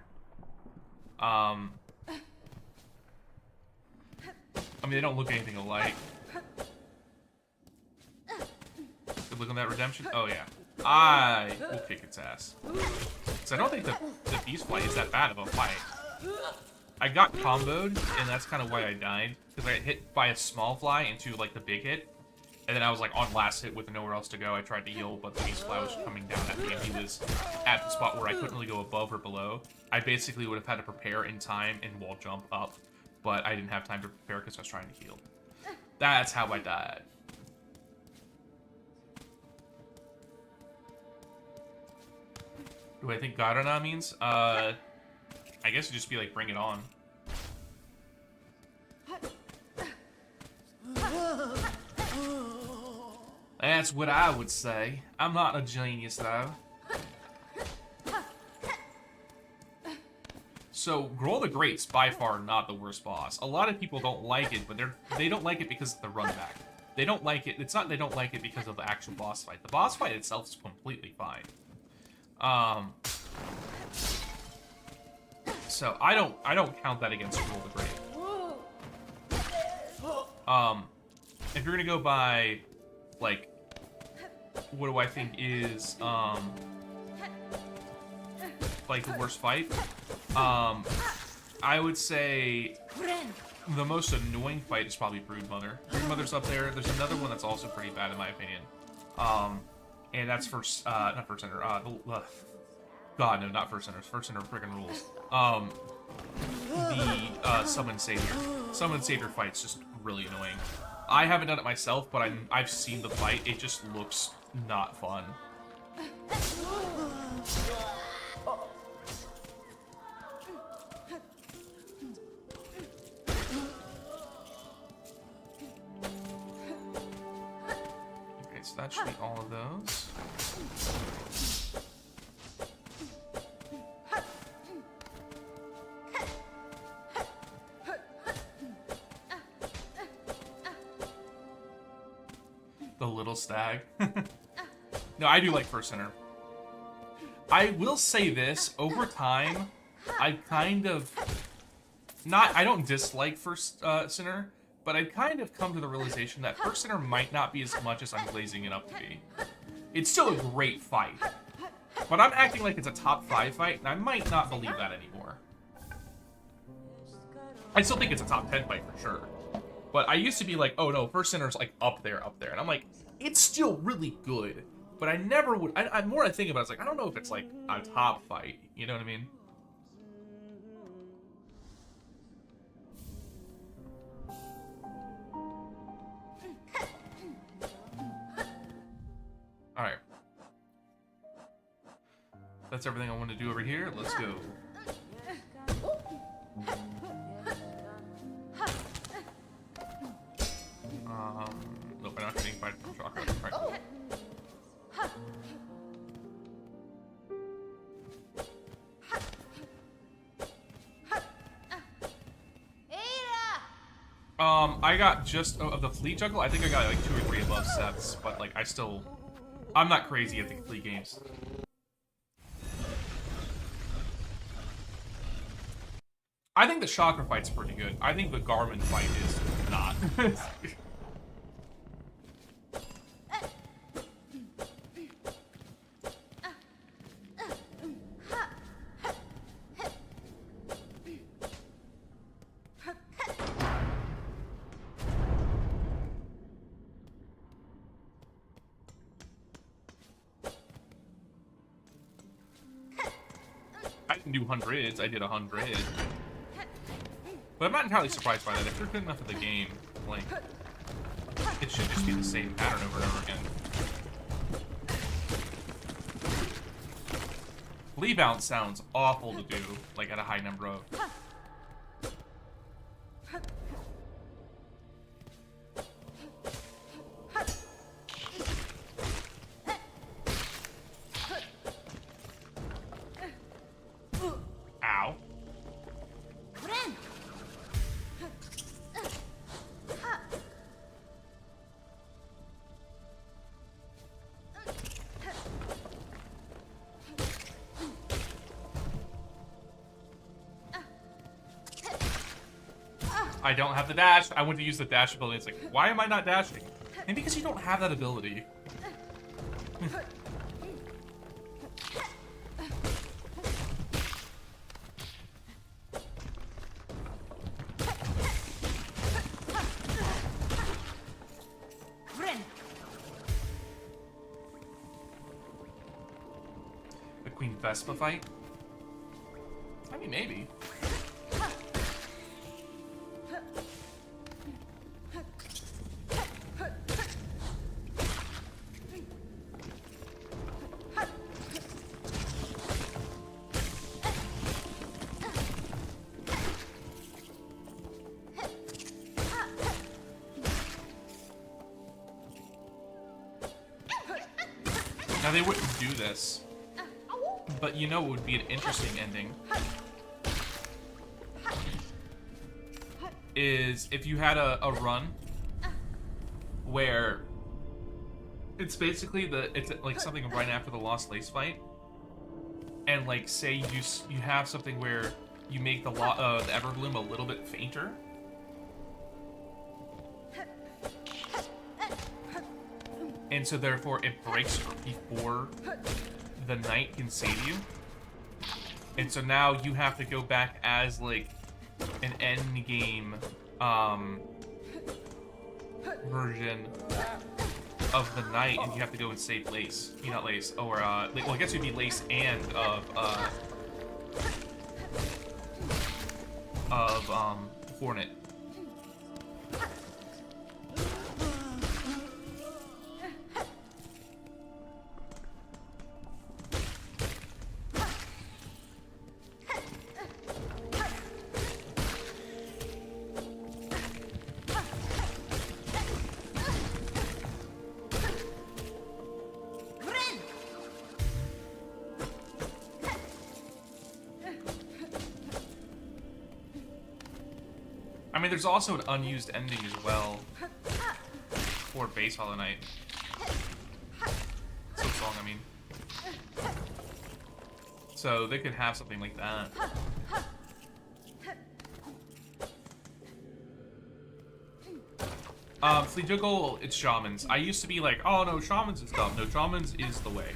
I mean, they don't look anything alike. Good look on that redemption. Oh, yeah. I will kick its ass. So I don't think the beast flight is that bad of a fight. I got comboed, and that's kind of why I died. Because I got hit by a small fly into, like, the big hit. And then I was, like, on last hit with nowhere else to go. I tried to heal, but the beast fly was coming down at me, and he was at the spot where I couldn't really go above or below. I basically would have had to prepare in time and wall jump up. But I didn't have time to prepare because I was trying to heal. That's how I died. Do I think Garana means? I guess it'd just be like, bring it on. That's what I would say. I'm not a genius, though. So, Growl the Great's by far not the worst boss. A lot of people don't like it, but they don't like it because of the run back. They don't like it. It's not they don't like it because of the actual boss fight. The boss fight itself is completely fine. So I don't count that against Growl the Great. If you're gonna go by, like, what do I think is like the worst fight? I would say the most annoying fight is probably Broodmother. Broodmother's up there. There's another one that's also pretty bad in my opinion. And that's not First Center. God, no, not First Center. First Center friggin' rules. The Summon Savior. Summon Savior fight's just really annoying. I haven't done it myself, but I've seen the fight. It just looks not fun. Okay, so that should be all of those. The little stag. No, I do like First Center. I will say this, over time, I kind of... I don't dislike First Center, but I've kind of come to the realization that First Center might not be as much as I'm glazing it up to be. It's still a great fight, but I'm acting like it's a top 5 fight, and I might not believe that anymore. I still think it's a top 10 fight for sure. But I used to be like, oh no, First Center's like up there. And I'm like, it's still really good. But I never would, I more I think about it, it's like, I don't know if it's like a top fight. You know what I mean? That's everything I want to do over here. Let's go. Nope, I'm not getting fired from chakra. Right. I got just of the fleet juggle. I think I got like 2 or 3 above sets, but like I'm not crazy at the complete games. I think the chakra fight's pretty good. I think the Garmin fight is not. I didn't do hundreds. I did 100. But I'm not entirely surprised by that. If you're good enough at the game, like, it should just be the same pattern over and over again. Lead bounce sounds awful to do, like, at a high number of. Ow. I don't have the dash. I went to use the dash ability. It's like, why am I not dashing? Maybe because you don't have that ability. The Queen Vespa fight? I mean, maybe. Now, they wouldn't do this, but you know it would be an interesting ending. Is if you had a run where it's basically it's like something right after the Lost Lace fight, and like say you have something where you make the Everbloom a little bit fainter. And so therefore it breaks before the knight can save you. And so now you have to go back as like an end game version of the knight, and you have to go and save Lace. Not Lace, or well, I guess it'd be Lace and Hornet. I mean, there's also an unused ending as well for Base Hollow Knight. Silksong, I mean. So they could have something like that. Fleet Juggle, it's Shamans. I used to be like, oh no, Shamans is dumb. No, Shamans is the way.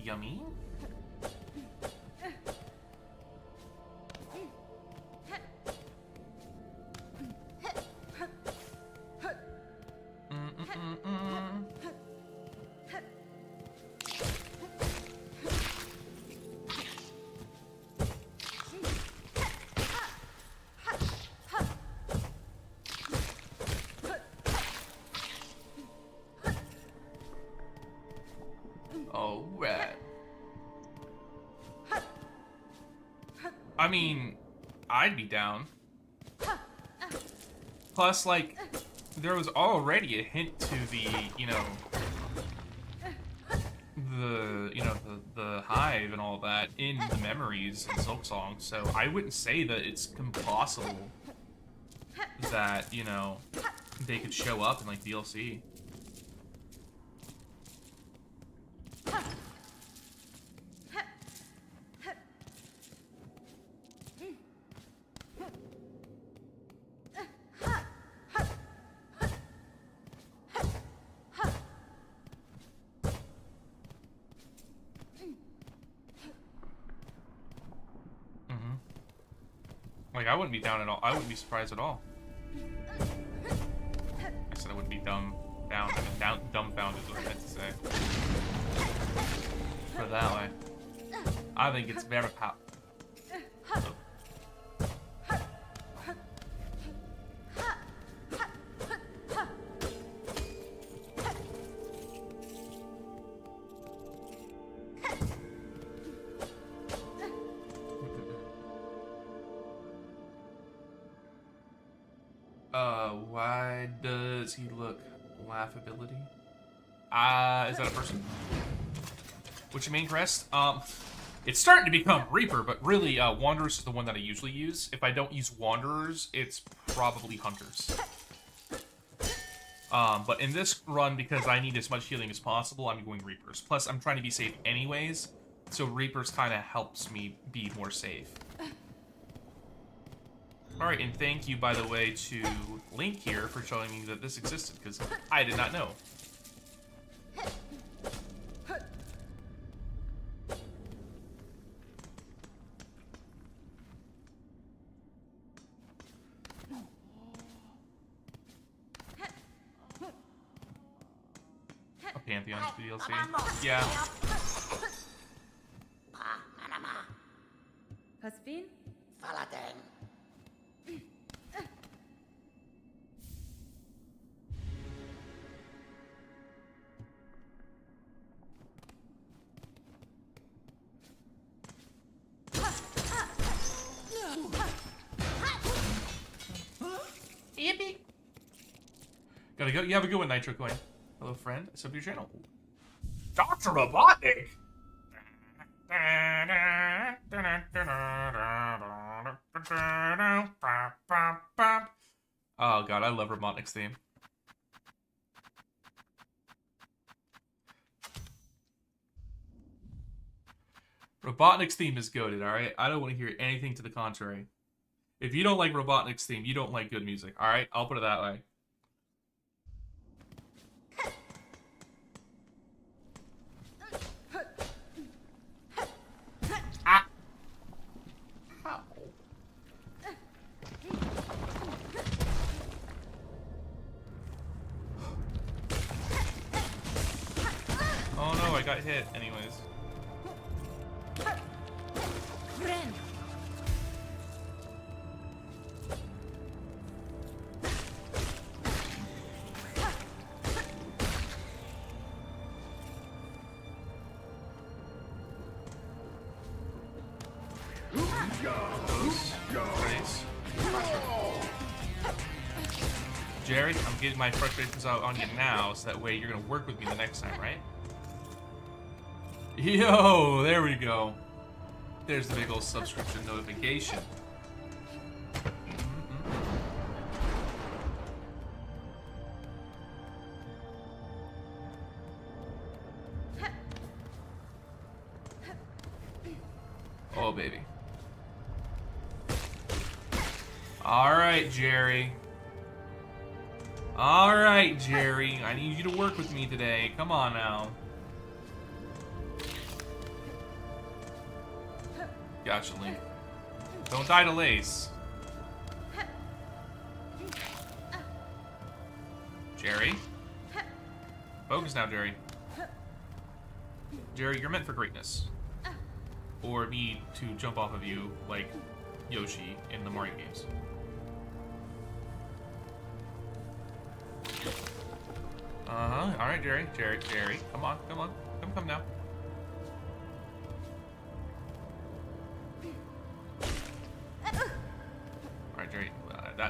Yummy. Alright. I mean, I'd be down. Plus, like, there was already a hint to the, the hive and all that in the memories in Silksong, so I wouldn't say that it's impossible that, they could show up in, like, DLC. Like, I wouldn't be down at all. I wouldn't be surprised at all. I said I wouldn't be dumbfounded is what I meant to say. Put it that way. I think it's very powerful. Why does he look laughability? Is that a person? What's your main crest? It's starting to become Reaper, but really, Wanderers is the one that I usually use. If I don't use Wanderers, it's probably Hunters. But in this run, because I need as much healing as possible, I'm going Reapers. Plus, I'm trying to be safe anyways, so Reapers kind of helps me be more safe. Alright, and thank you, by the way, to Link here for showing me that this existed, because I did not know. A Pantheon DLC. Yeah. Pasvin? Faladeng. Yippee! Gotta go. You have a good one, Nitro Coin. Hello, friend. Sub to your channel. Dr. Robotnik! Oh god, I love Robotnik's theme. Robotnik's theme is goated, alright? I don't want to hear anything to the contrary. If you don't like Robotnik's theme, you don't like good music, alright? I'll put it that way. Ah! Ow. Oh no, I got hit anyways. Jerry, I'm getting my frustrations out on you now, so that way you're gonna work with me the next time, right? Yo, there we go. There's the big old subscription notification. Oh, baby. Alright, Jerry. Alright, Jerry. I need you to work with me today. Come on now. Gotcha, Link. Don't die to Lace. Jerry? Focus now, Jerry. Jerry, you're meant for greatness. Or me to jump off of you like Yoshi in the Mario games. Uh-huh. Alright, Jerry. Jerry. Come on. Come now. Come now.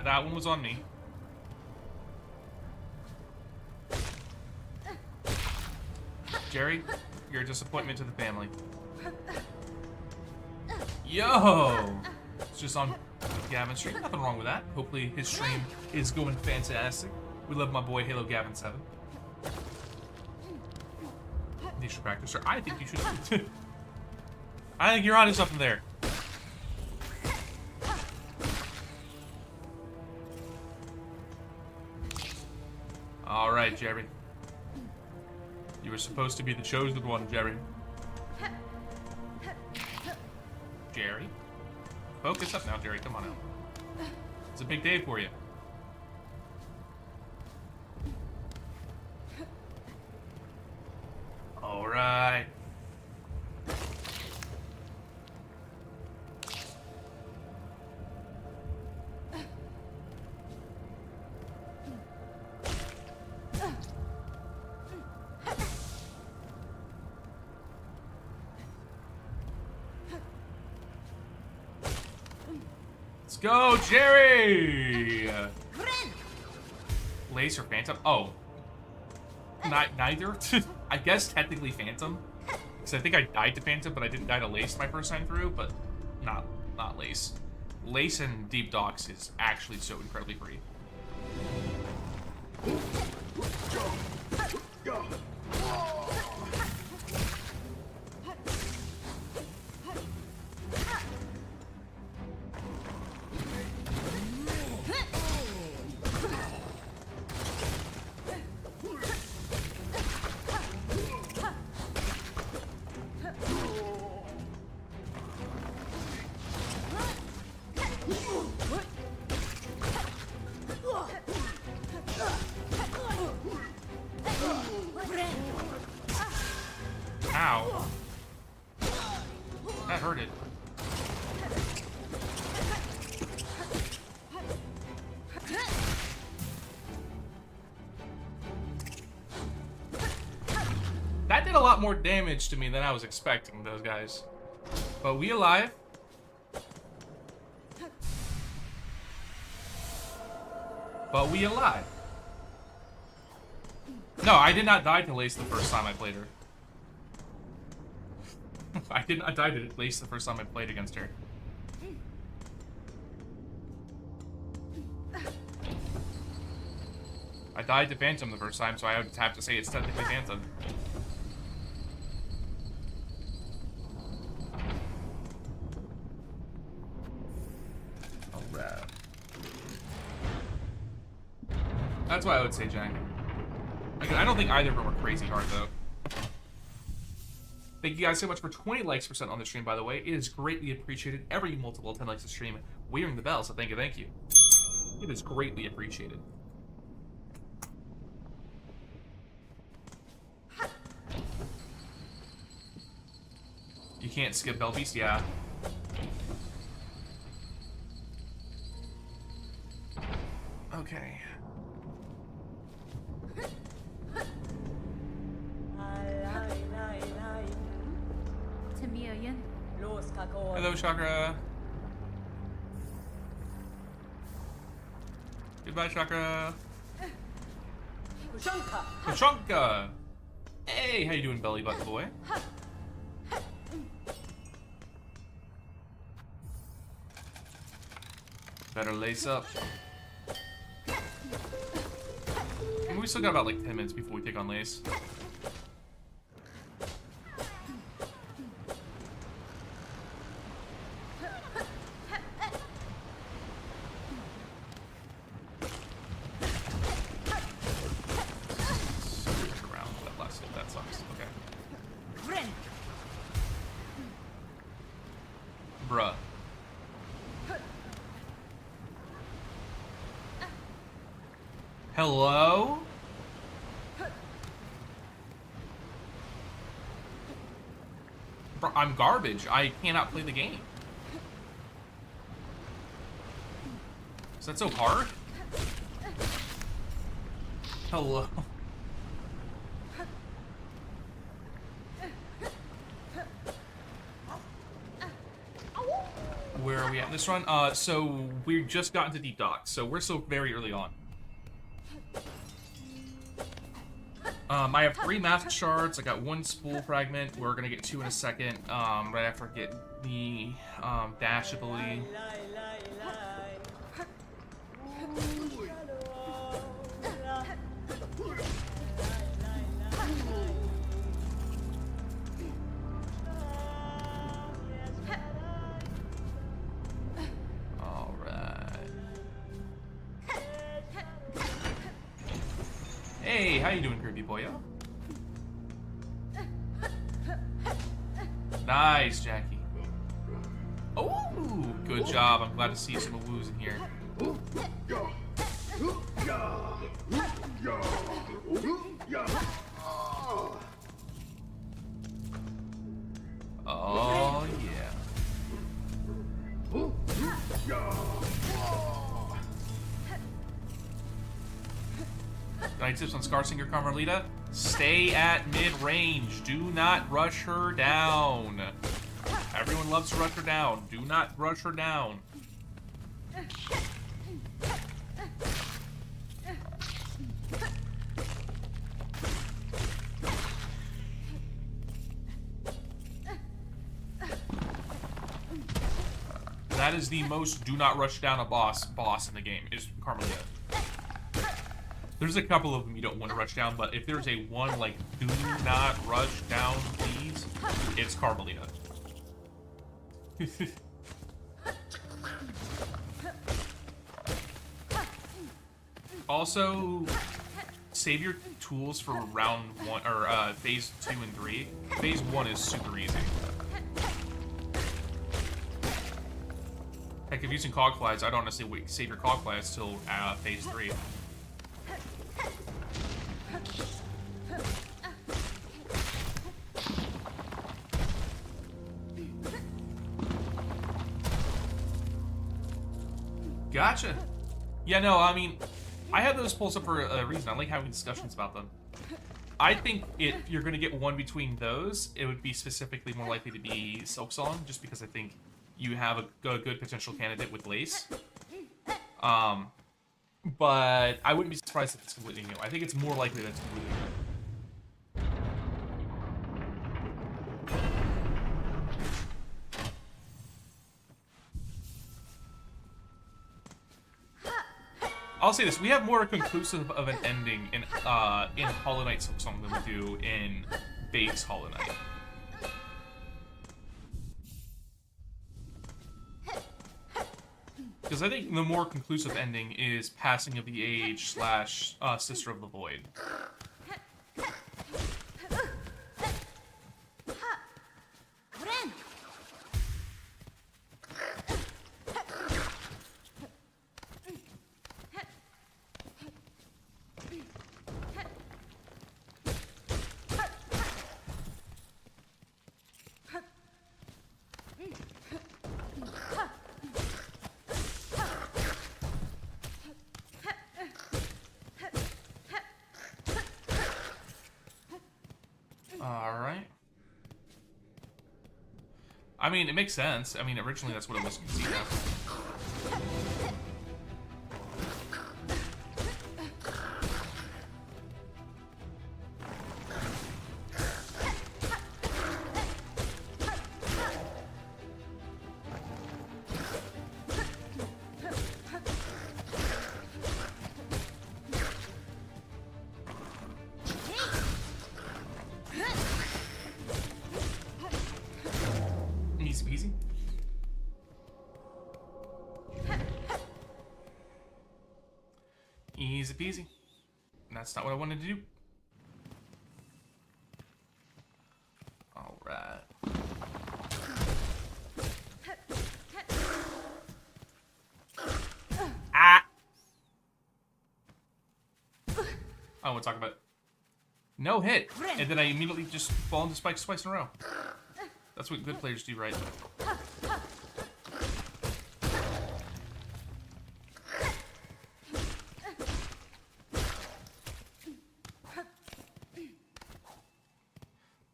That one was on me. Jerry, you're a disappointment to the family. Yo! It's just on Gavin's stream. Nothing wrong with that. Hopefully his stream is going fantastic. We love my boy Halo Gavin 7. You should practice, sir. I think you should. I think you're onto something there. All right, Jerry. You were supposed to be the chosen one, Jerry. Jerry? Focus up now, Jerry. Come on out. It's a big day for you. All right. Let's go, Jerry! Lace or Phantom? Oh. Neither? I guess technically Phantom. Because I think I died to Phantom, but I didn't die to Lace my first time through, but not Lace. Lace and Deep Docks is actually so incredibly free. Ow. That hurted. That did a lot more damage to me than I was expecting, those guys. But we alive. But we alive. No, I did not die to Lace the first time I played her. I did not die to Lace the first time I played against her. I died to Phantom the first time, so I would have to say it's technically Phantom. Alright. That's why I would say Jang. I don't think either of them are crazy hard, though. Thank you guys so much for 20 likes % on the stream, by the way. It is greatly appreciated. Every multiple 10 likes a stream, we ring the bell, so thank you, thank you. It is greatly appreciated. You can't skip Bell Beast? Yeah. Okay. Hello, Chakra. Goodbye, Chakra. Kushanka. Hey, how you doing, belly button boy? Better lace up. And we still got about like 10 minutes before we take on Lace. Bruh. Hello? Bro, I'm garbage. I cannot play the game. Is that so hard? Hello? Where are we at in this run? So we just got into Deep Dock, so we're still very early on. I have 3 mask shards. I got 1 spool fragment. We're gonna get 2 in a second. Right after I get the dash ability. All right. Hey, how you doing, Groovy Boyo? Nice, Jackie. Oh, good job. I'm glad to see some woos in here. Oh, yeah. Night tips on Scarsinger Carmelita. Stay at mid-range. Do not rush her down. Everyone loves to rush her down. Do not rush her down. That is the most do not rush down a boss in the game, is Carmelita. There's a couple of them you don't want to rush down, but if there's a one like do not rush down, please, it's Carmelita. Also, save your tools for round 1 or phase 2 and 3. Phase 1 is super easy. Heck, if using cogflies, I'd honestly save your cogflies till phase 3. Gotcha. Yeah, no, I mean, I have those polls up for a reason. I like having discussions about them. I think if you're going to get one between those, it would be specifically more likely to be Silksong, just because I think you have a good potential candidate with Lace. But I wouldn't be surprised if it's completely new. I think it's more likely that it's completely new. I'll say this: we have more conclusive of an ending in Hollow Knight Silksong than we do in base Hollow Knight. Because I think the more conclusive ending is Passing of the Age / Sister of the Void. Alright. I mean, it makes sense. I mean, originally that's what it was conceived as. Easy peasy. Easy peasy. And that's not what I wanted to do. Alright. Ah! I want to talk about no hit. And then I immediately just fall into spikes twice in a row. That's what good players do, right?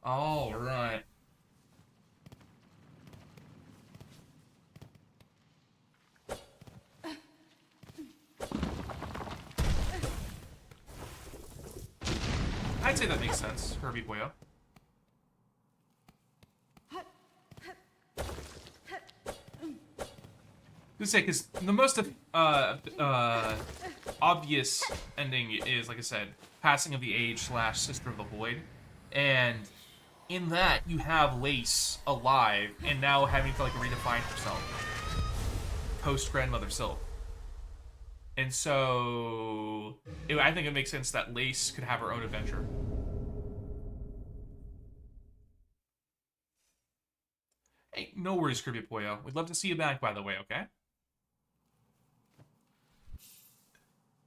All right. I'd say that makes sense, Kirby Boyo. Because the most obvious ending is, like I said, Passing of the Age / Sister of the Void. And in that, you have Lace alive and now having to, like, redefine herself. Post-Grandmother Silk. And so, I think it makes sense that Lace could have her own adventure. Hey, no worries, Kirby Poyo. We'd love to see you back, by the way, okay?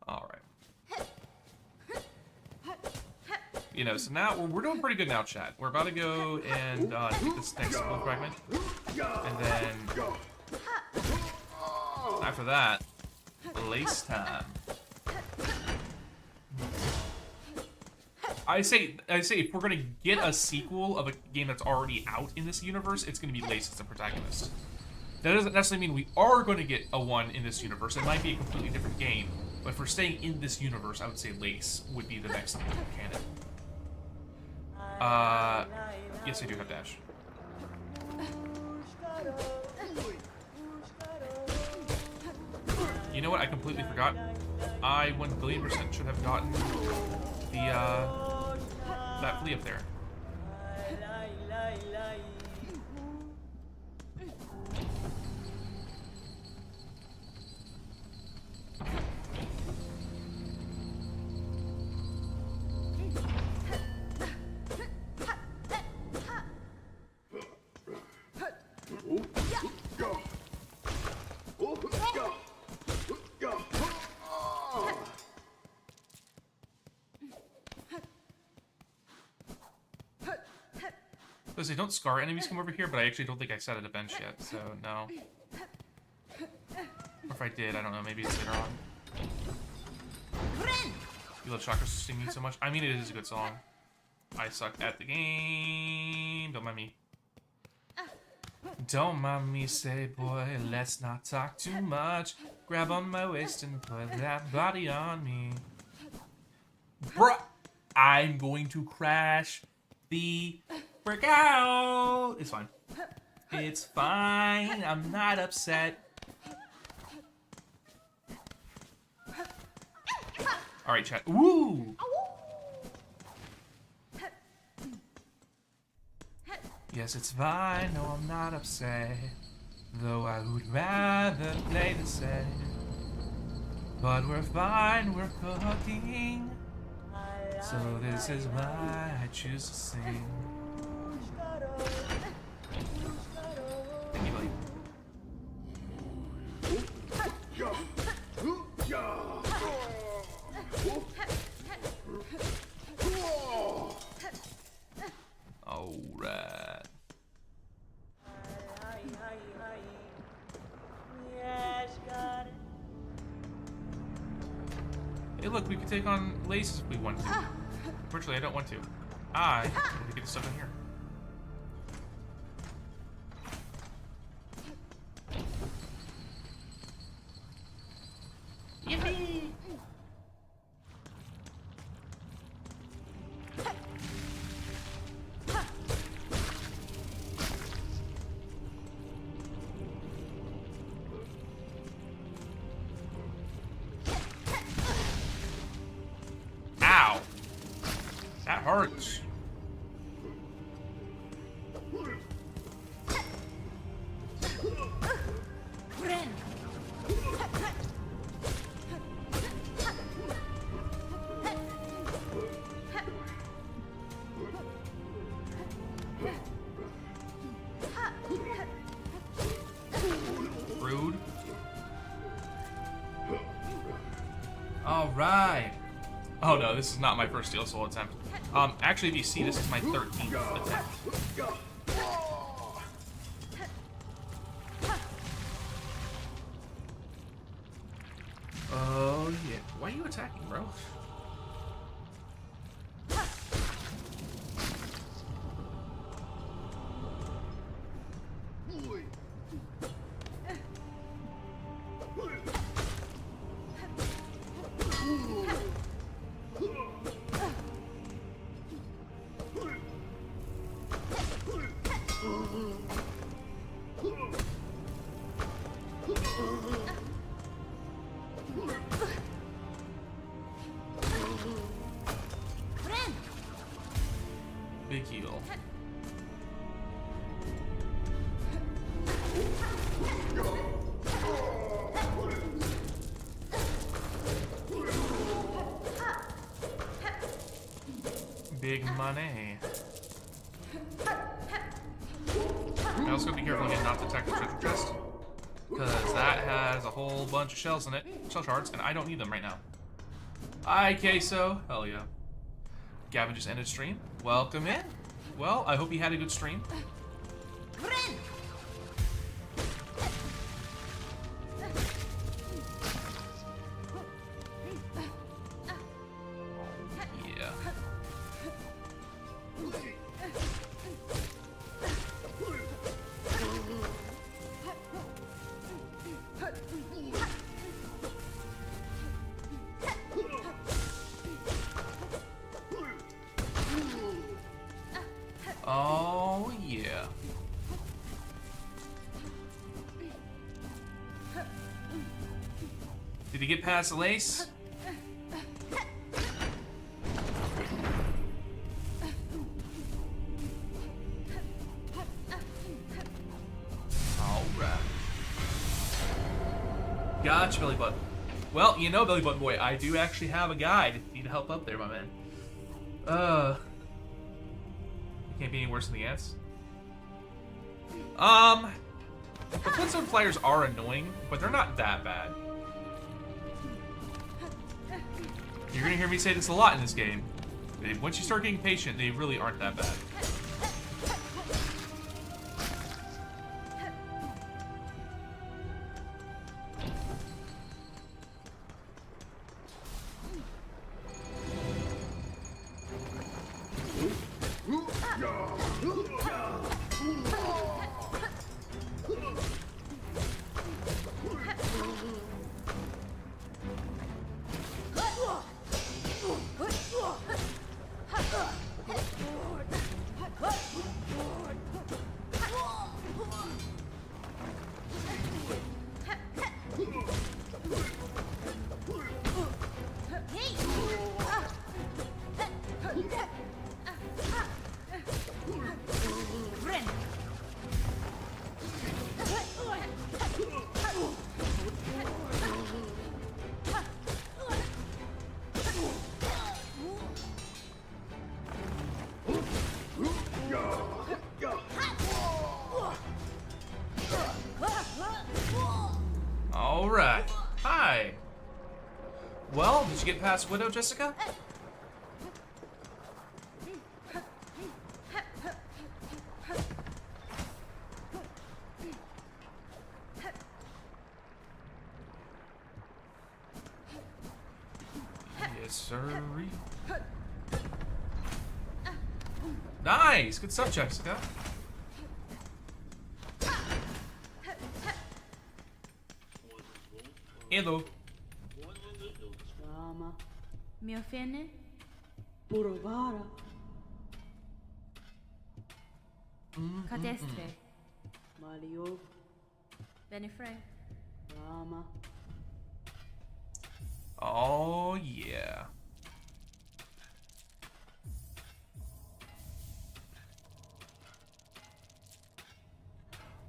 Alright. You know, so now, we're doing pretty good now, chat. We're about to go and take this next skill fragment. And then, after that, Lace time. I say if we're gonna get a sequel of a game that's already out in this universe, it's gonna be Lace as the protagonist. That doesn't necessarily mean we are going to get a one in this universe. It might be a completely different game, but for staying in this universe, I would say Lace would be the next canon. Yes, I do have dash. You know what? I completely forgot. I 1,000,000,000% should have gotten the that flea up there. Listen, don't scar enemies come over here, but I actually don't think I set it a bench yet, so no. Or if I did, I don't know, maybe it's later on. You love Chakra singing so much? I mean, it is a good song. I suck at the game. Don't mind me. Don't mind me, say boy, let's not talk too much. Grab on my waist and put that body on me. Bruh! I'm going to crash the frick out! It's fine. It's fine. I'm not upset. Alright, chat. Ooh! Yes, it's fine. No, I'm not upset. Though I would rather play the set. But we're fine. We're cooking. So this is why I choose to sing. Thank you, buddy. Alright. Hey, look, we could take on Lace if we want to. Unfortunately, I don't want to. I want to get the stuff in here. Yippee! Ow! That hurts. Rude. All right. Oh no, this is not my first Steel Soul attempt. Actually, if you see, this is my 13th attempt. Oh yeah. Why are you attacking, bro? Friend. Big heal. Big money. I also have to be careful again not to attack the treasure chest, because that has a whole bunch of shells in it, shell shards, and I don't need them right now. Hi, Queso. Hell yeah. Gavin just ended stream. Welcome in. Well, I hope you had a good stream. Friend. Yeah. Oh, yeah. Did he get past the lace? Alright. Gotcha, Belly Button. Well, you know, Belly Button Boy, I do actually have a guide if you need help up there, my man. Can't be any worse than the ants. The Flintstone Flyers are annoying, but they're not that bad. You're gonna hear me say this a lot in this game. Once you start getting patient, they really aren't that bad. Alright. Hi. Well, did you get past Widow, Jessica? Yes, sir. Nice! Good stuff, Jessica. Hello. Rama, Mi offende? Purovara, Cadestre. Mario, Benefre. Rama, Oh, yeah.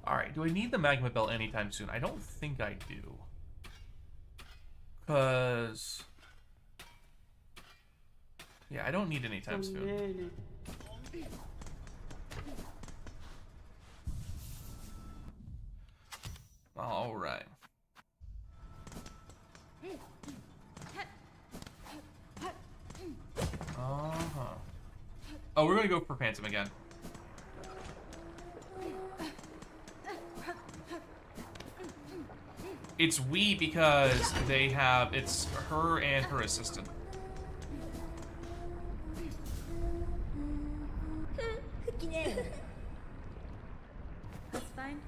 Alright, do I need the magma belt anytime soon? I don't think I do. Because... yeah, I don't need it anytime soon. Nene, Alright. Uh-huh. Oh, we're gonna go for Phantom again. It's we because they have, it's her and her assistant. That's fine.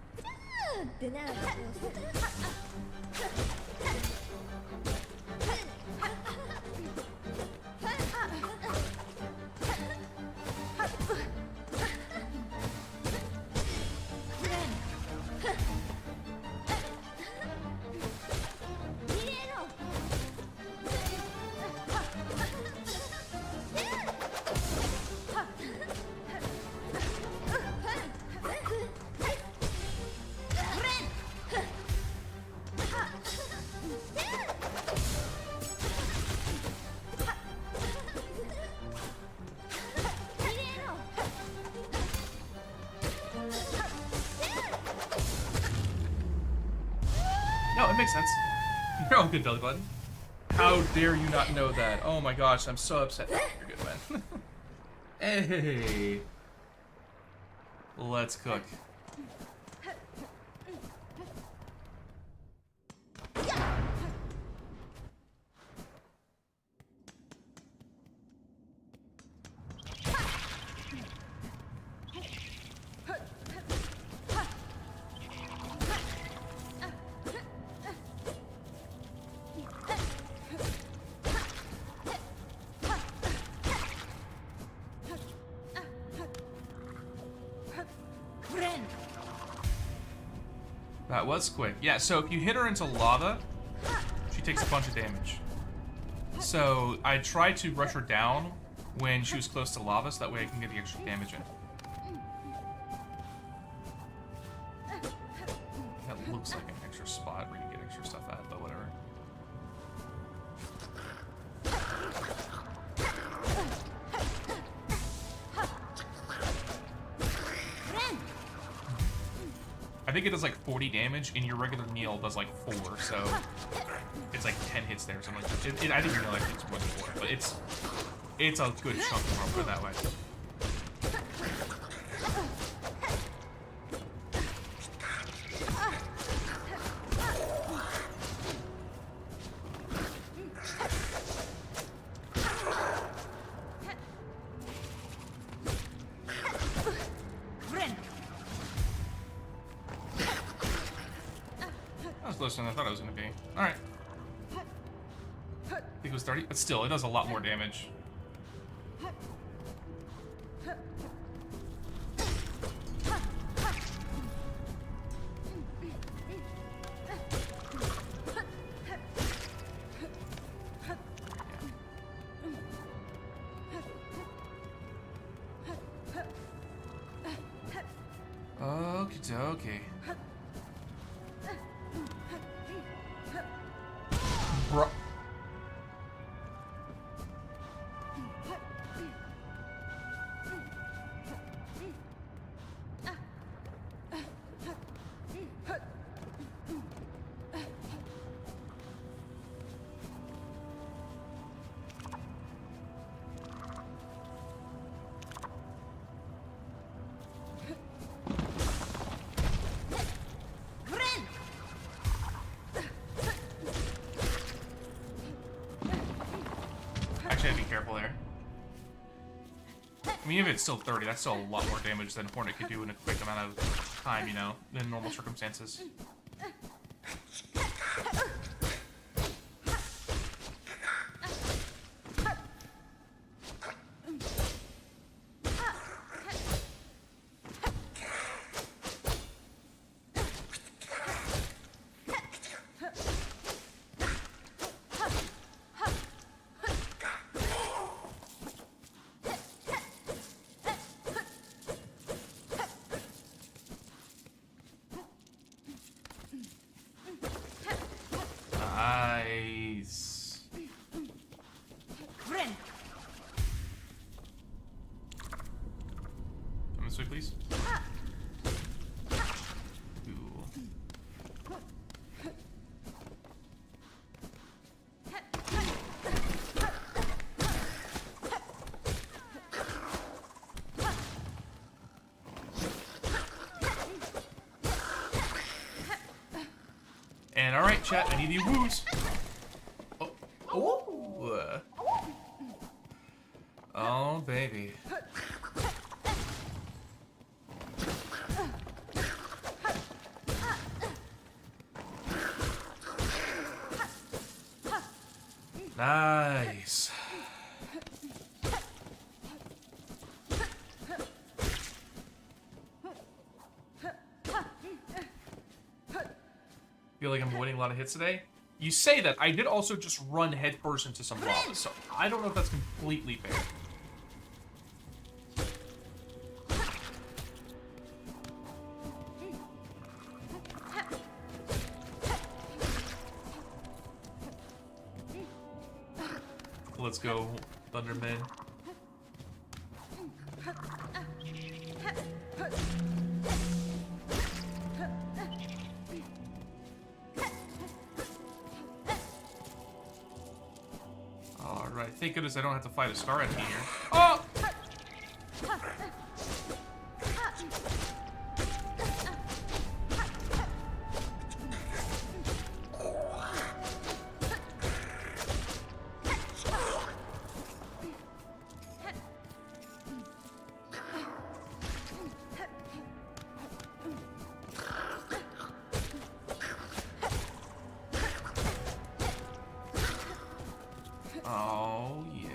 it makes sense. You're all good, belly button. How dare you not know that? Oh my gosh, I'm so upset. You're good, man. Hey. Let's cook. That was quick. Yeah, so if you hit her into lava, she takes a bunch of damage. So I tried to rush her down when she was close to lava, so that way I can get the extra damage in. That looks like an extra spot where you get extra stuff out, but whatever. I think it does like 40 damage, and your regular Neil does like 4, so it's like 10 hits there. So I'm like, I think Neil actually it's more than 4, but it's a good chunk of rope, put it that way. Closer than I thought it was going to be. Alright. I think it was 30, but still, it does a lot more damage. Okie dokie. Bro. Be careful there. I mean, if it's still 30, that's still a lot more damage than Hornet could do in a quick amount of time, you know, in normal circumstances. Nice. Come this way, please. Cool. And alright, chat, I need the woos. Oh. Oh. Oh, baby. Nice. Feel like I'm avoiding a lot of hits today. You say that. I did also just run headfirst into some lava, so I don't know if that's completely fair. Let's go, Thunderman. Thank goodness I don't have to fight a star enemy here. Oh! Oh, yeah.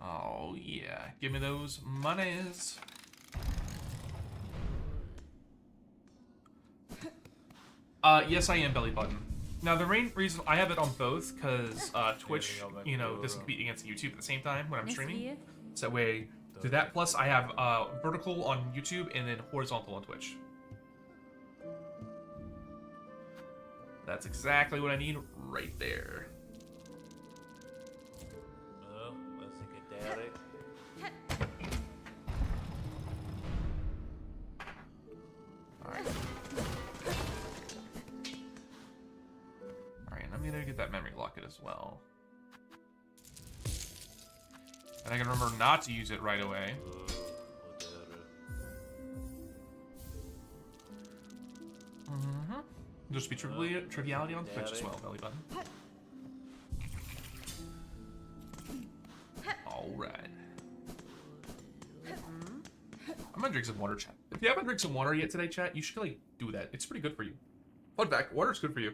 Oh, yeah. Give me those monies. Yes, I am belly button. Now, the main reason I have it on both, because Twitch, you know, doesn't compete against YouTube at the same time when I'm streaming. So that way, do that. Plus, I have vertical on YouTube and then horizontal on Twitch. That's exactly what I need right there. Alright. Alright, I'm gonna get that memory locket as well. And I can remember not to use it right away. Mm-hmm. Just be triviality on Twitch as well, belly button. Alright. I'm gonna drink some water, chat. If you haven't drank some water yet today, chat, you should really do that. It's pretty good for you. Fun fact, water's good for you.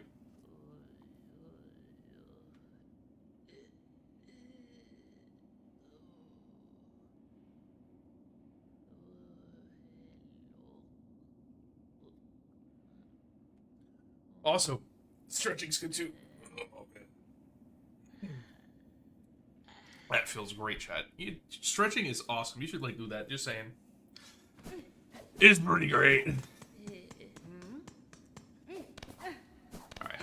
Also, stretching's good too. Okay. That feels great, chat. Stretching is awesome. You should like do that. Just saying. It's pretty great. Alright,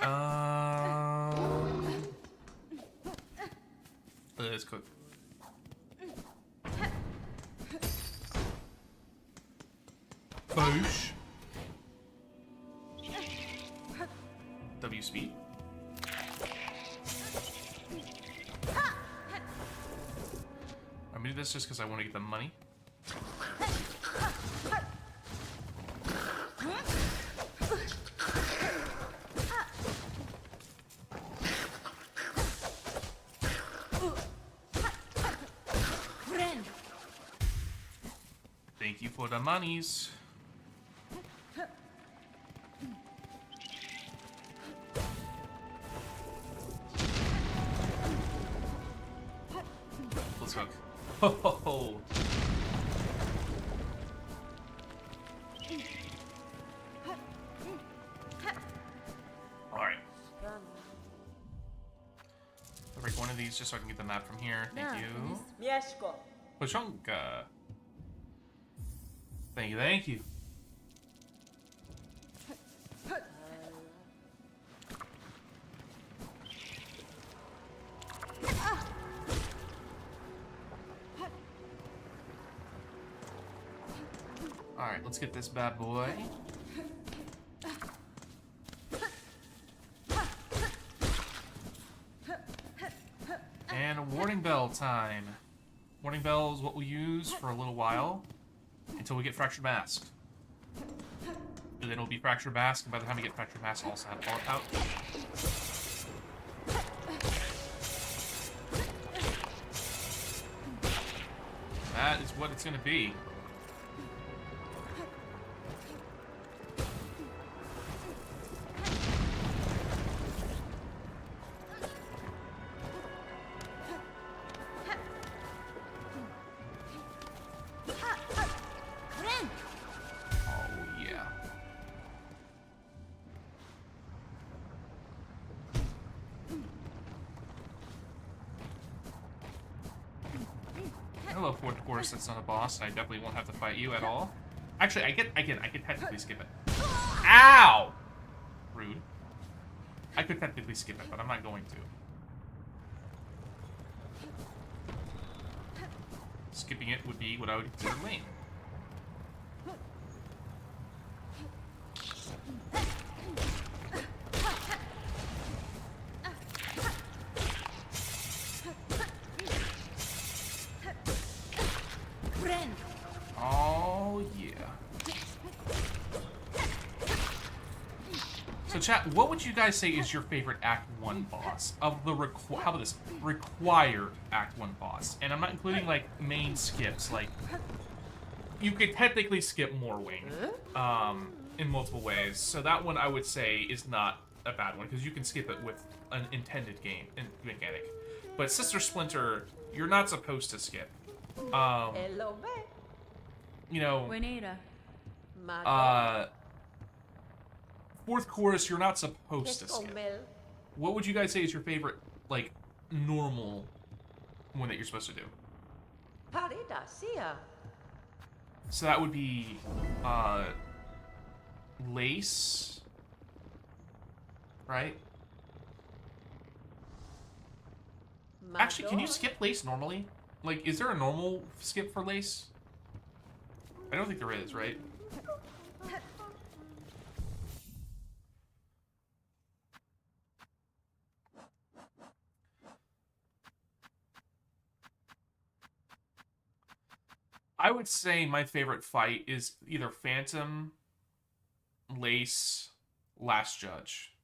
let's cook. Boosh. W speed. I'm gonna do this just because I want to get the money. Thank you for the monies. Let's hook. Ho ho ho. Alright. I'll break one of these just so I can get the map from here. Thank you. Mieszko. Pochonka. Thank you, thank you. Alright, let's get this bad boy. And warning bell time. Warning bell is what we'll use for a little while until we get Fractured Mask. And then it'll be Fractured Mask, and by the time we get Fractured Mask, I'll also have all out. That is what it's gonna be. Hello, Fourth Course, that's not a boss, and I definitely won't have to fight you at all. Actually, I can technically skip it. Ow! Rude. I could technically skip it, but I'm not going to. skipping it would be what I would consider lame. Friend. Oh, yeah. So chat, what would you guys say is your favorite Act 1 boss? Of the how about this? Required Act 1 boss. And I'm not including, like, main skips. Like, you could technically skip Morwing, in multiple ways. So that one, I would say, is not a bad one, because you can skip it with an intended game and mechanic. But Sister Splinter, you're not supposed to skip. You know, fourth chorus, you're not supposed to skip. What would you guys say is your favorite, like, normal one that you're supposed to do? So that would be, Lace, right? Actually, can you skip Lace normally? Like, is there a normal skip for Lace? I don't think there is, right? I would say my favorite fight is either Phantom, Lace, Last Judge.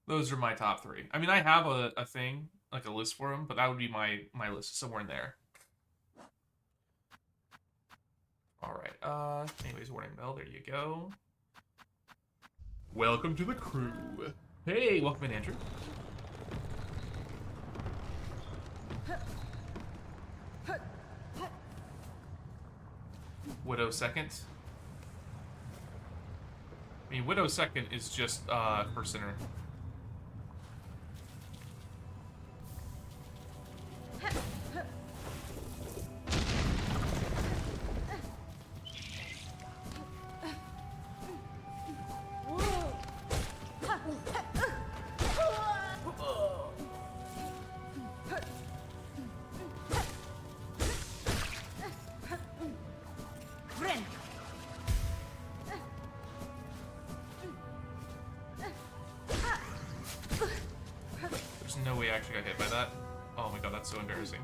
Those are my top three. I mean, I have a thing, like a list for them, but that would be my list, somewhere in there. Alright, anyways, warning bell, there you go. Welcome to the crew. Hey, welcome in, Andrew. Widow second. I mean, Widow second is just, her sinner. There's no way I actually got hit by that. Oh my god, that's so embarrassing.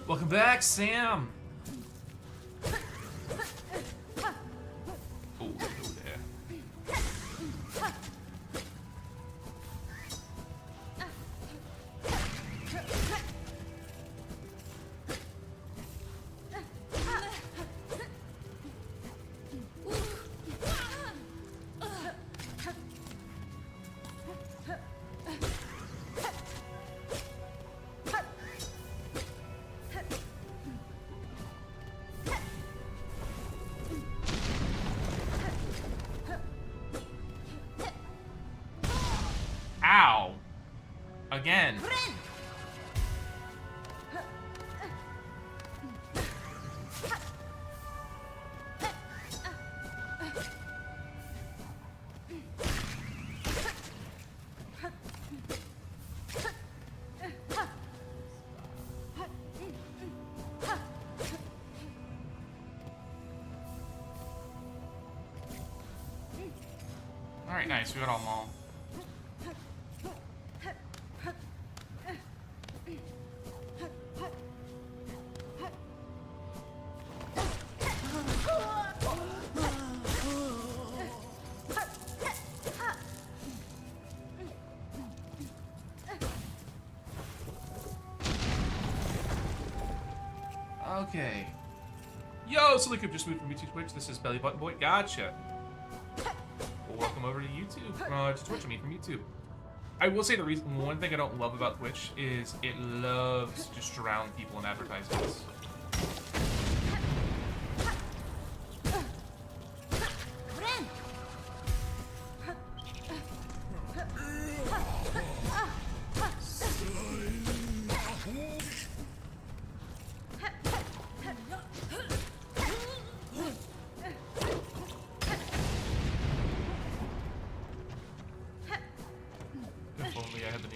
Welcome back, Sam! Oh, go there. Ow! Again. Alright, nice. We got all them all. Okay. Yo, Silly Coop just moved from YouTube to Twitch. This is Belly Button Boy. Gotcha. Well, welcome over to YouTube. To Twitch, I mean, from YouTube. I will say one thing I don't love about Twitch is it loves to just drown people in advertisements.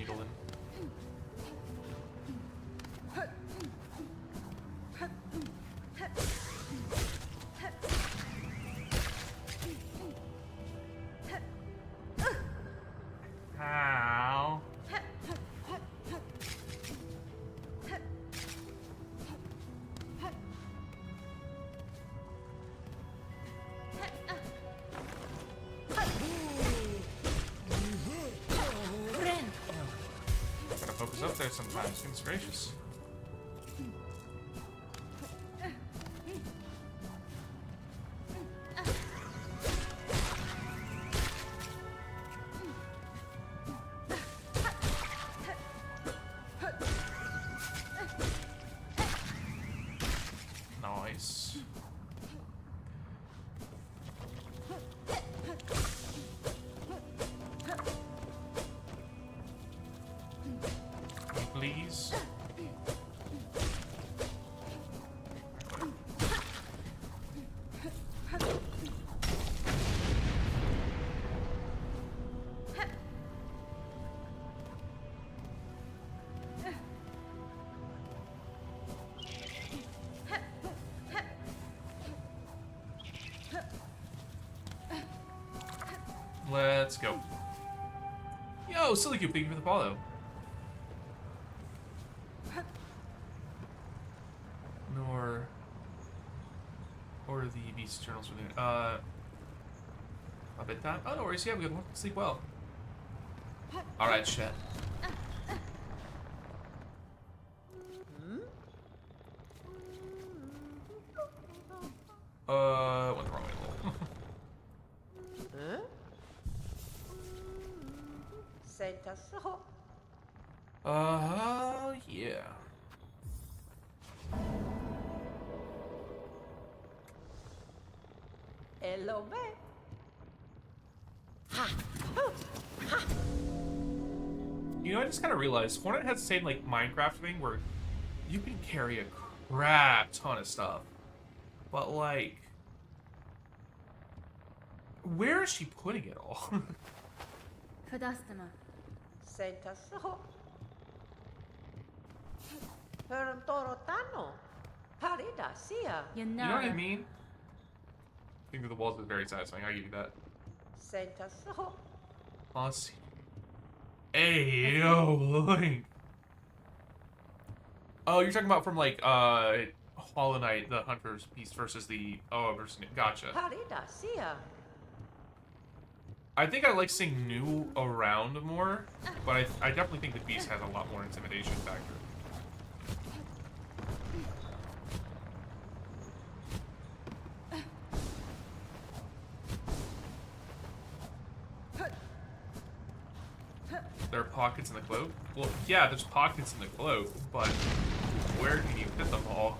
needling. Ow. Gotta focus up there sometimes. Goodness gracious. Nice. Please. Let's go. Yo, Silly Cube, thank you for the follow. Or the Beast Journals for the a bit time. Oh, no worries. You have a good one. Sleep well. All right, chat. Went the wrong way a little. Yeah. Hello, You know, I just kind of realized Hornet has the same like Minecraft thing where you can carry a crap ton of stuff, but like, where is she putting it all? Fadastama. Sentaso. Torotano. Parida, Sia. You You know what I know. mean? I think that the walls is very satisfying. I'll give you that. Sentaso. Let's see. Hey, yo, Link. Oh, you're talking about from like Hollow Knight, the Hunter's Beast versus the versus gotcha. Parida, Sia. I think I like seeing new around more, but I definitely think the Beast has a lot more intimidation factor. There are pockets in the cloak? Well, yeah, there's pockets in the cloak, but where can you fit them all?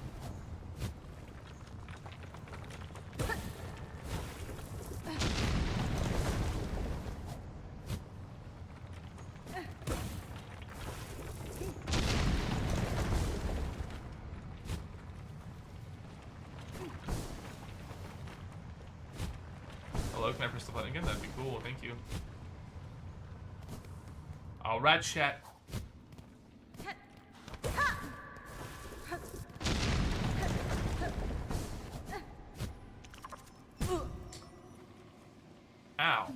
Hello, can I press the button again? That'd be cool, thank you. Alright, chat. Ow.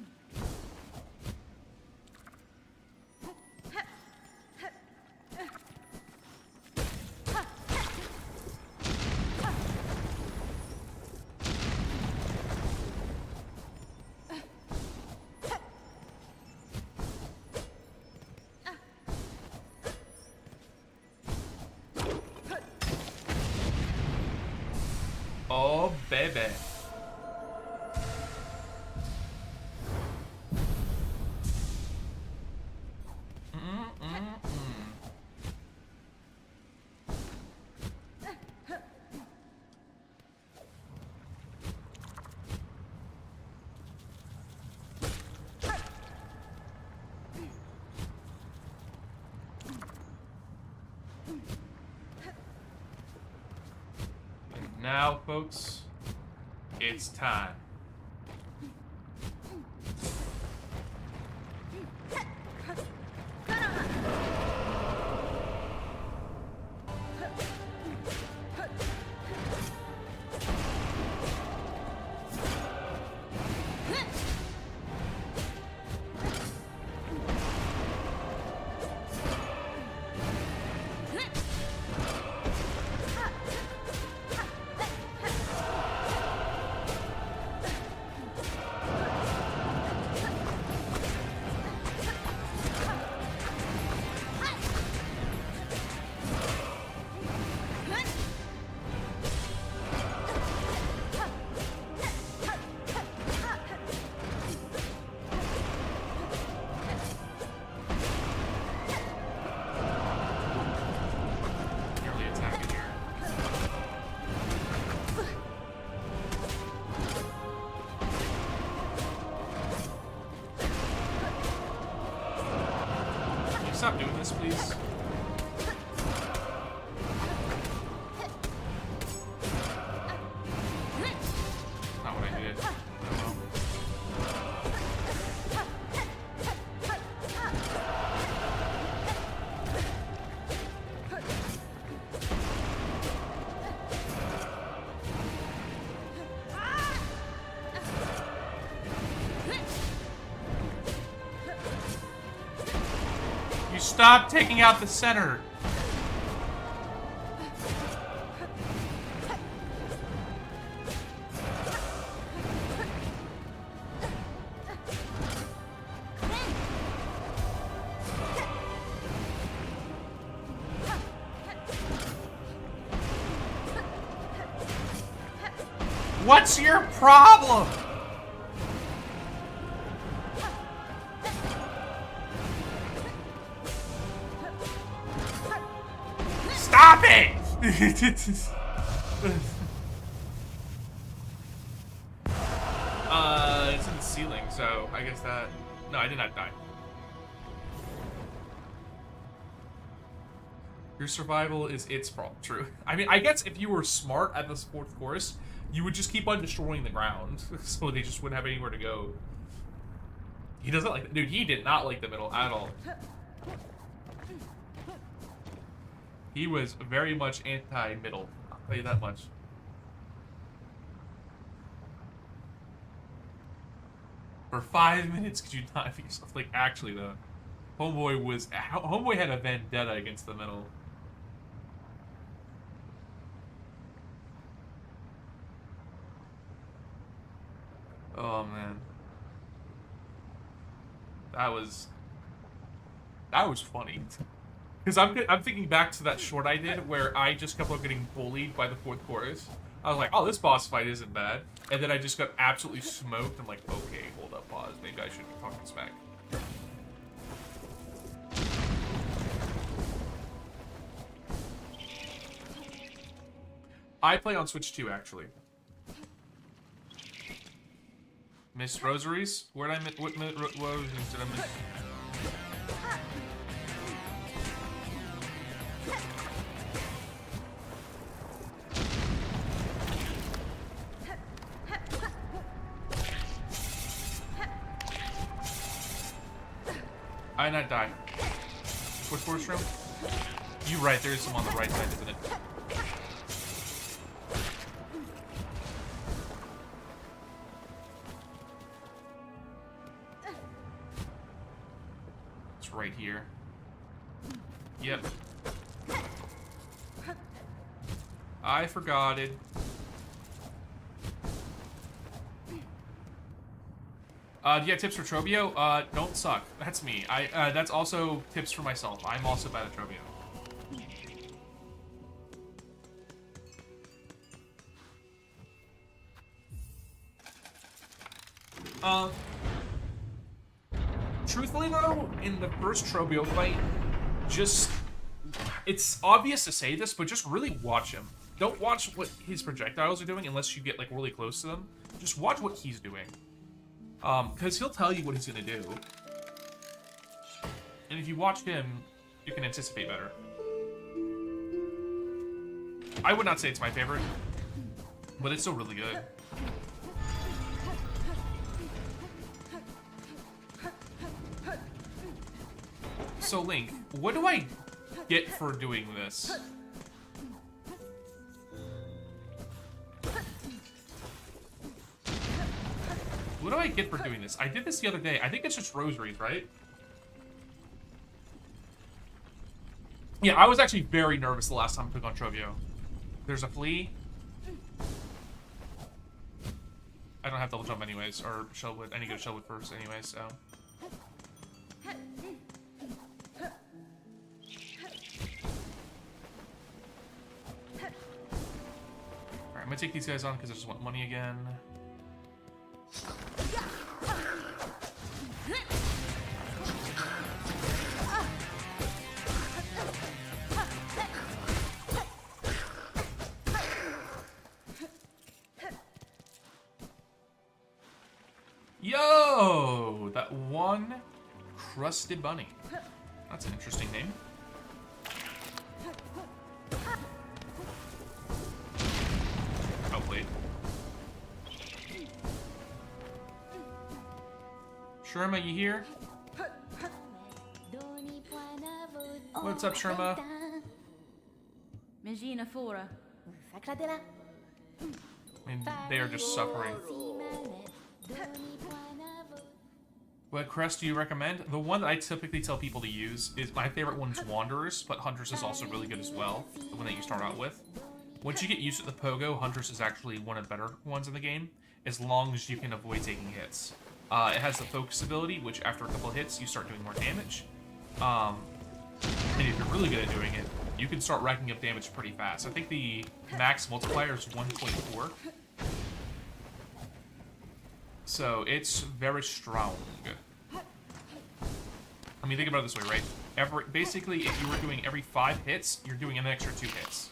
Oh, baby. And now, folks, it's time. stop doing this, please? Not what I did. Oh well. You stop taking out the center. What's your problem? Stop it! It's in the ceiling, so I guess that... No, I did not die. Your survival is its problem. True. I mean, I guess if you were smart at this fourth course, you would just keep on destroying the ground, so they just wouldn't have anywhere to go. He doesn't like... Dude, he did not like the middle at all. He was very much anti-middle. I'll tell you that much. For 5 minutes, could you not be yourself? Like, actually, though. Homeboy had a vendetta against the middle. Oh, man. That was funny. Because I'm thinking back to that short I did where I just kept on getting bullied by the fourth chorus. I was like, oh, this boss fight isn't bad. And then I just got absolutely smoked. I'm like, okay, hold up, pause. Maybe I shouldn't be talking smack. I play on Switch too, actually. Miss Rosaries? Where'd I miss? What rosaries did I miss? I did not die. What force room? You right, there is some on the right side, isn't it? It's right here. Yep. I forgot it. Do you have tips for Trobio? Don't suck. That's me. That's also tips for myself. I'm also bad at Trobio. Truthfully though, in the first Trobio fight, it's obvious to say this, but just really watch him. Don't watch what his projectiles are doing unless you get like really close to them. Just watch what he's doing. Because he'll tell you what he's gonna do. And if you watch him, you can anticipate better. I would not say it's my favorite, but it's still really good. So Link, what do I get for doing this? What do I get for doing this? I did this the other day. I think it's just rosaries, right? Yeah, I was actually very nervous the last time I took on Trovio. There's a flea. I don't have double jump anyways, or Shellwood. I need to go to Shellwood first anyways, so. Alright, I'm gonna take these guys on because I just want money again. Yo, that one crusted bunny. That's an interesting name. Oh, wait. Sherma, you here? What's up, Sherma? Megina Fora. I mean, they are just suffering. What crest do you recommend? The one that I typically tell people to use is, my favorite one's Wanderers, but Hunters is also really good as well, the one that you start out with. Once you get used to the Pogo, Hunters is actually one of the better ones in the game, as long as you can avoid taking hits. It has the Focus ability, which after a couple of hits, you start doing more damage. And if you're really good at doing it, you can start racking up damage pretty fast. I think the max multiplier is 1.4. So it's very strong. I mean, think about it this way, right? Basically, if you were doing every 5 hits, you're doing an extra 2 hits.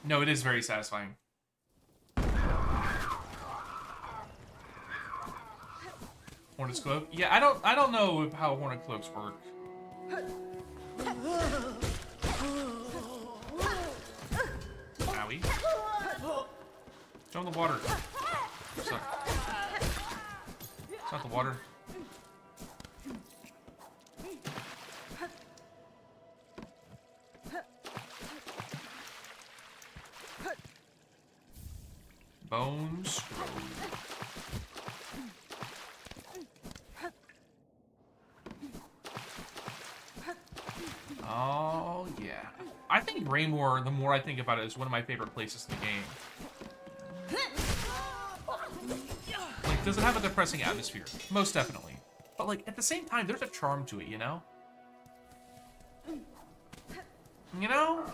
No, it is very satisfying. Hornet's Cloak? Yeah, I don't know how Hornet Cloaks work. Owie. Throw in the water. It's not the water. Bones. Oh, yeah. I think Raymore, the more I think about it, is one of my favorite places in the game. Like, does it have a depressing atmosphere? Most definitely. But, like, at the same time, there's a charm to it, you know? You know?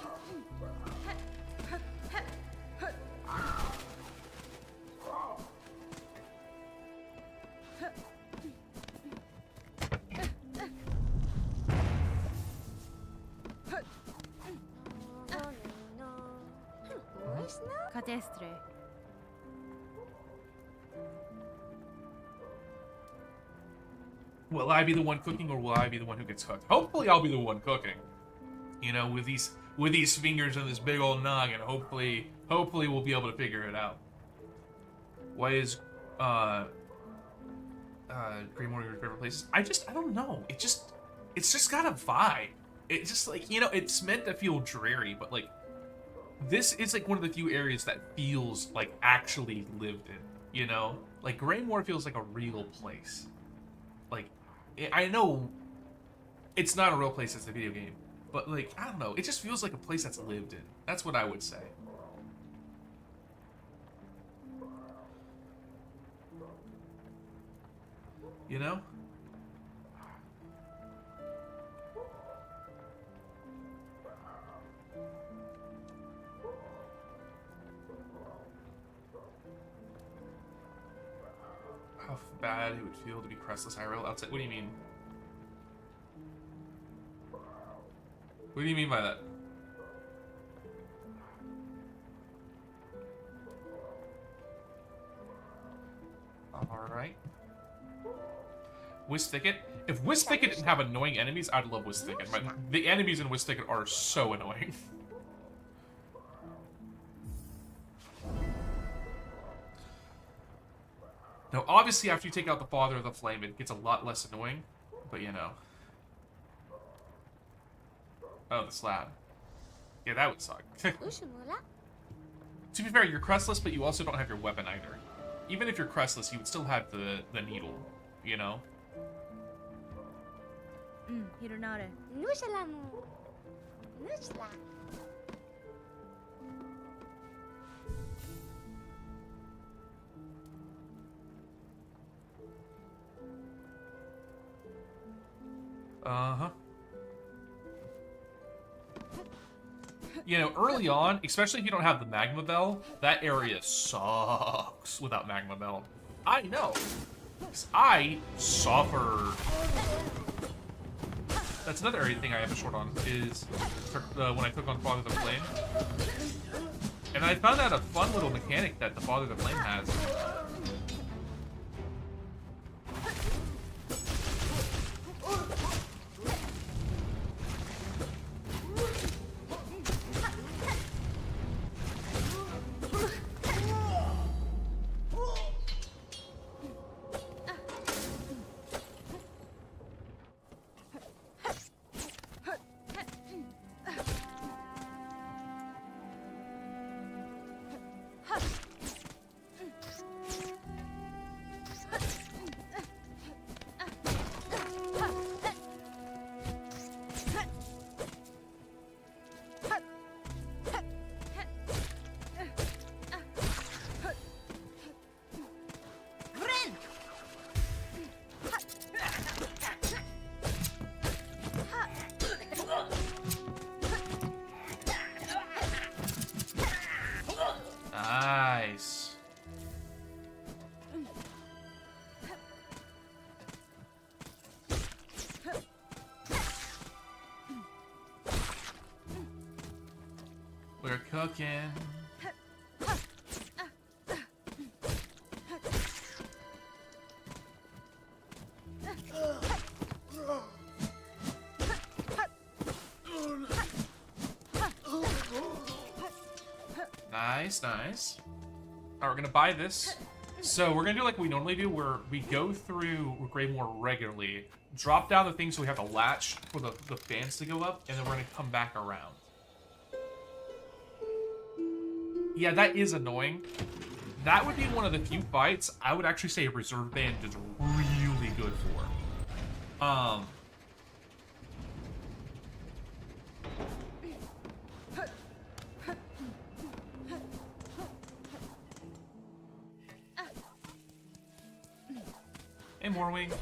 Cadestre. Will I be the one cooking, or will I be the one who gets cooked? Hopefully I'll be the one cooking. You know, with these fingers and this big old noggin, hopefully we'll be able to figure it out. Why is Greenmore your favorite places? I don't know. It's just got a vibe. It's just like, you know, it's meant to feel dreary, but like, this is like one of the few areas that feels like actually lived in, you know? Like, Greymoor feels like a real place. Like, I know it's not a real place, it's a video game, but like, I don't know, it just feels like a place that's lived in. That's what I would say. You know? How bad it would feel to be crestless IRL outside. What do you mean? What do you mean by that? Alright. Whist Thicket? If Whist Thicket didn't have annoying enemies, I'd love Whist Thicket. But the enemies in Whist Thicket are so annoying. Now, obviously, after you take out the Father of the Flame, it gets a lot less annoying. But, you know. Oh, the slab. Yeah, that would suck. To be fair, you're crestless, but you also don't have your weapon either. Even if you're crestless, you would still have the needle, you know? Hironare. Uh-huh. You know, early on, especially if you don't have the Magma Bell, that area sucks without Magma Bell. I know. 'Cause I suffered. That's another area thing I have a short on, is when I took on Father the Flame. And I found out a fun little mechanic that the Father the Flame has. Nice. We're cooking. Nice, nice. Alright, we're gonna buy this. So we're gonna do like we normally do, where we go through Greymoor regularly, drop down the things so we have a latch for the fans to go up, and then we're gonna come back around. Yeah, that is annoying. That would be one of the few fights I would actually say a reserve band is really good for. Hey, Morwing.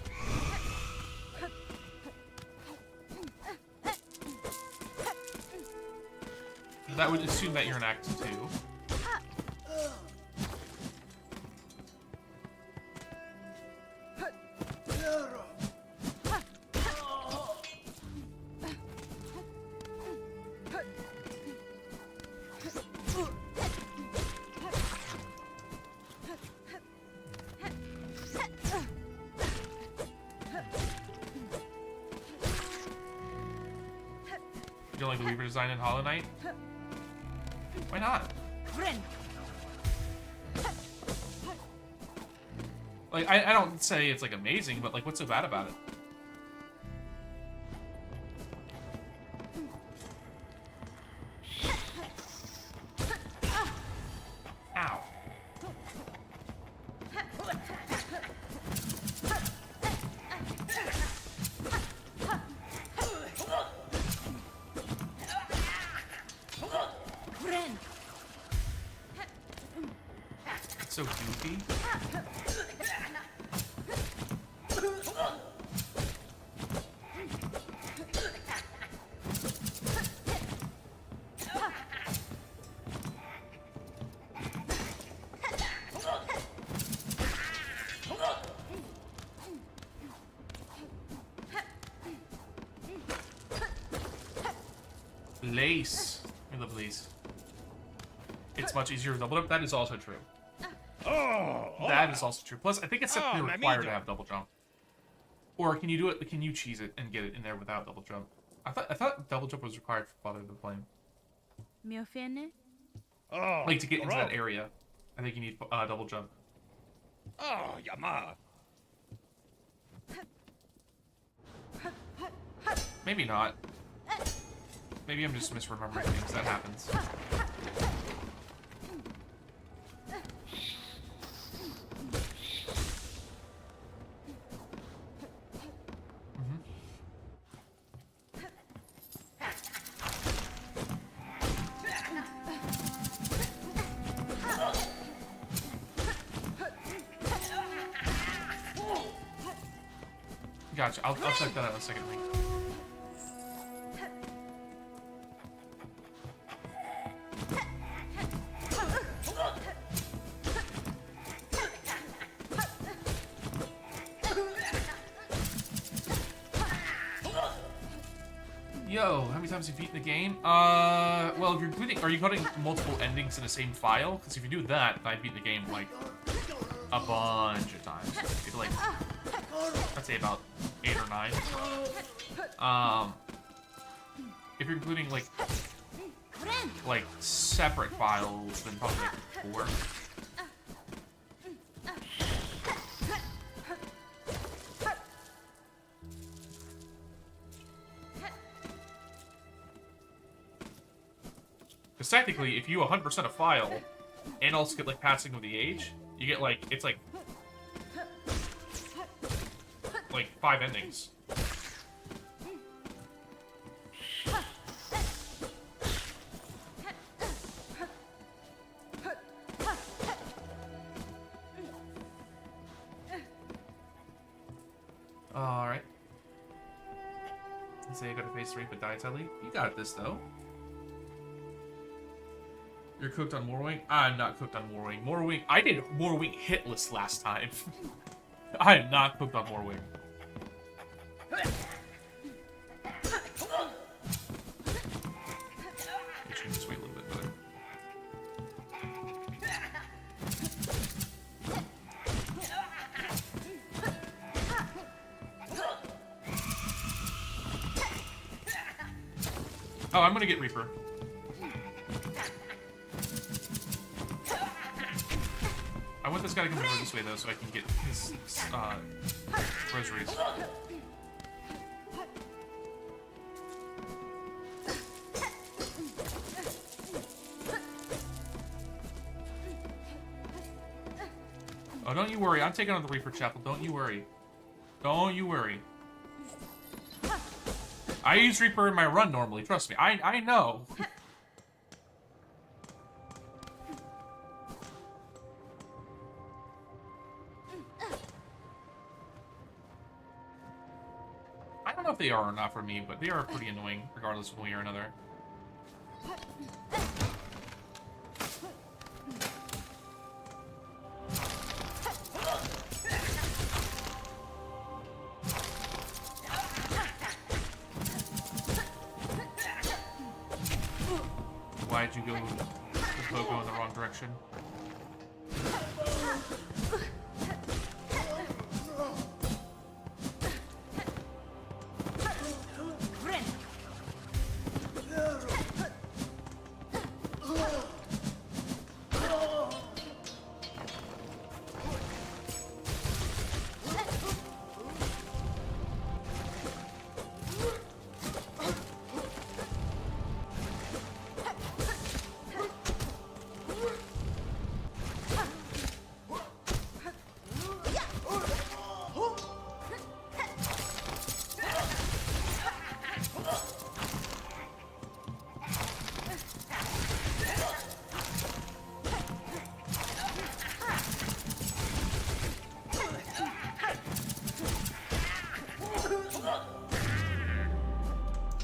That would assume that you're in Act 2. You don't like the Weaver design in Hollow Knight? Why not? Like, I don't say it's, like, amazing, but, like, what's so bad about it? Ow. It's so goofy. Lace. I love lace. It's much easier to double jump. That is also true. That is also true. Plus, I think it's simply required to have double jump. Or can you do it? Can you cheese it and get it in there without double jump? I thought double jump was required for Father of the Flame. Like to get into that area, I think you need double jump. Oh, Yama. Maybe not. Maybe I'm just misremembering things. That happens. Gotcha. I'll check that out in a second. Yo, how many times have you beaten the game? Well, if you're including, are you putting multiple endings in the same file? Because if you do that, then I'd beat the game, like, a bunch of times. Maybe, like, I'd say about 8 or 9. If you're including, like, separate files, then probably, like, 4. Because technically, if you 100% a file, and also get, like, passing of the age, you get, like, it's, like 5 endings. Alright. Let's say I go to phase 3, but die sadly. You got this, though. You're cooked on Morwing? I'm not cooked on Morwing. Morwing, I did Morwing hitless last time. I am not cooked on Morwing. Change this way a little bit better. Oh, I'm gonna get Reaper. I want this guy to come over this way, though, so I can get his, rosaries. Oh, don't you worry. I'm taking on the Reaper Chapel. Don't you worry. Don't you worry. I use Reaper in my run normally. Trust me. I know. I don't know if they are or not for me, but they are pretty annoying, regardless of one way or another. Why'd you go with Pogo in the wrong direction?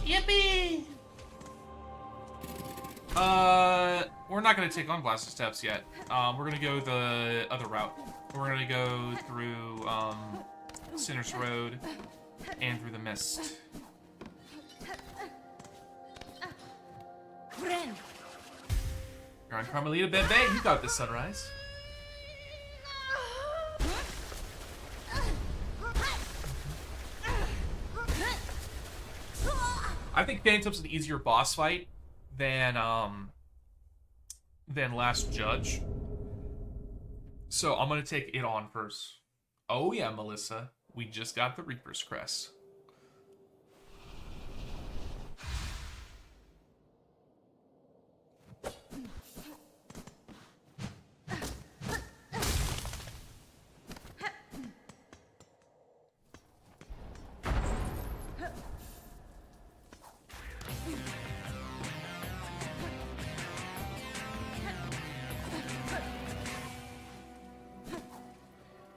Yippee! We're not gonna take on Blasted Steps yet. We're gonna go the other route. We're gonna go through, Sinner's Road and through the Mist. You're on Carmelita, Bebe. You got this, Sunrise. I think Phantom's an easier boss fight than Last Judge. So I'm gonna take it on first. Oh yeah, Melissa. We just got the Reaper's Crest.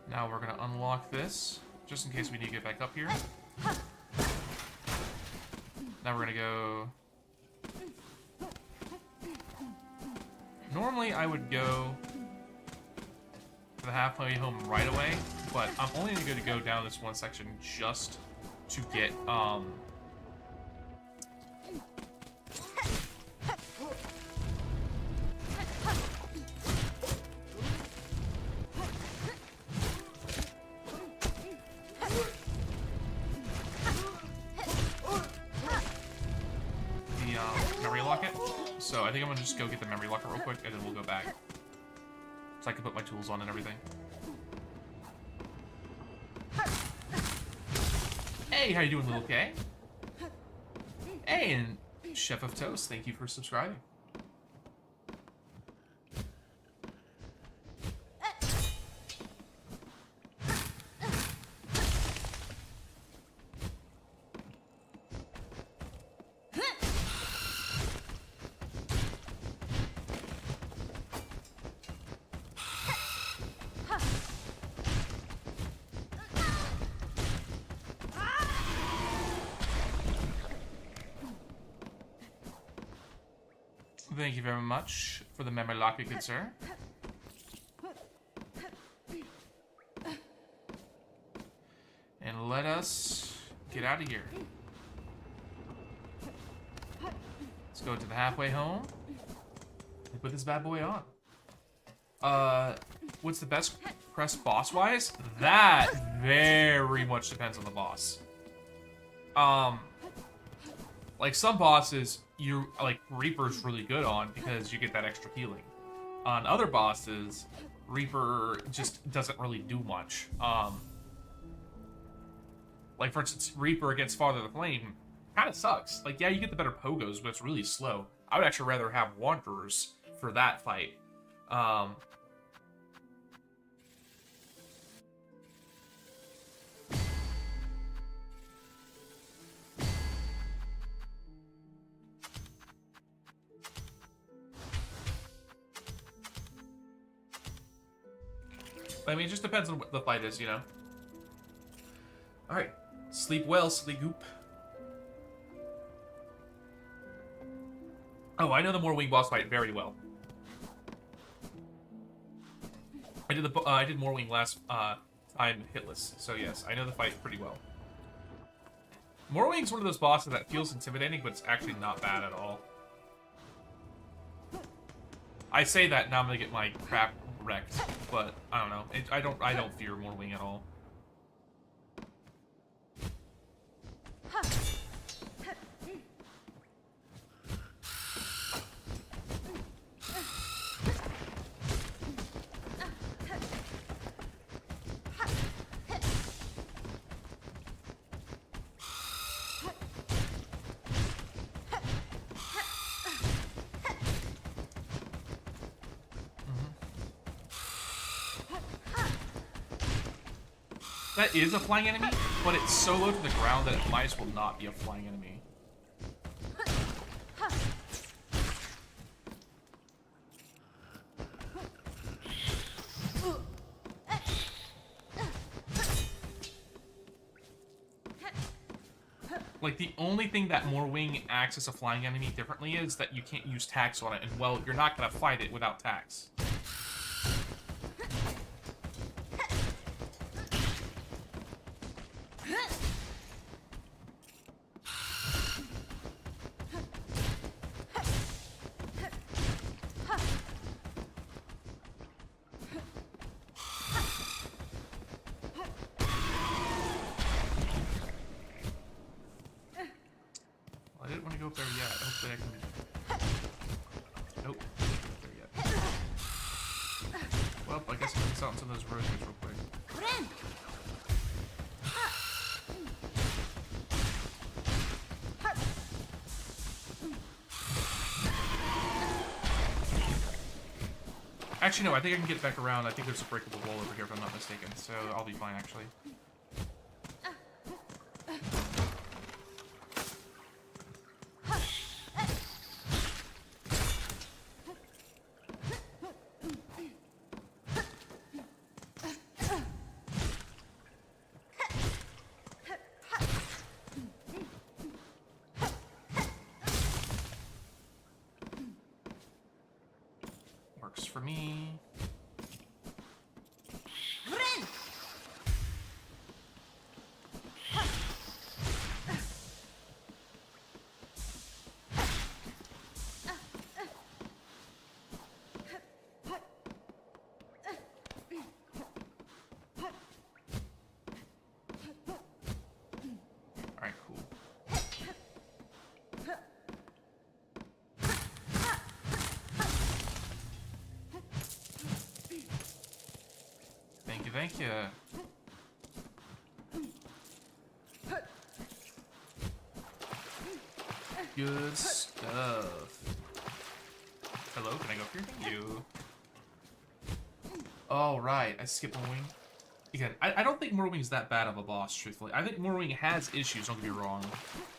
Now we're gonna unlock this, just in case we need to get back up here. Now we're gonna go... Normally I would go to the halfway home right away, but I'm only gonna go down this one section just to get Memory locket. So I think I'm gonna just go get the memory locket real quick, and then we'll go back. So I can put my tools on and everything. Hey, how you doing, little K? Hey, and Chef of Toast, thank you for subscribing. Thank you very much for the memory locket, good sir. And let us get out of here. Let's go to the halfway home and put this bad boy on. What's the best quest boss-wise? That very much depends on the boss. Like some bosses, you like Reaper's really good on because you get that extra healing. On other bosses, Reaper just doesn't really do much. Like for instance, Reaper against Father of the Flame kind of sucks. Like yeah, you get the better pogos, but it's really slow. I would actually rather have Wanderers for that fight. I mean, it just depends on what the fight is, you know? Alright. Sleep well, Sleegoop. Oh, I know the Morwing boss fight very well. I did Morwing last time hitless, so yes, I know the fight pretty well. Morwing's one of those bosses that feels intimidating, but it's actually not bad at all. I say that now I'm gonna get my crap wrecked, but I don't know. I don't fear Morwing at all. That is a flying enemy, but it's so low to the ground that it might as well not be a flying enemy. Like, the only thing that Morwing acts as a flying enemy differently is that you can't use tax on it, and, well, you're not gonna fight it without tax. Actually, no, I think I can get back around. I think there's a breakable wall over here, if I'm not mistaken, so I'll be fine, actually. Works for me. you, thank you. Good stuff. Hello, can I go through? Thank you. Oh, right. I skipped Morwing. Again, I don't think Morwing's that bad of a boss, truthfully. I think Morwing has issues, don't get me wrong.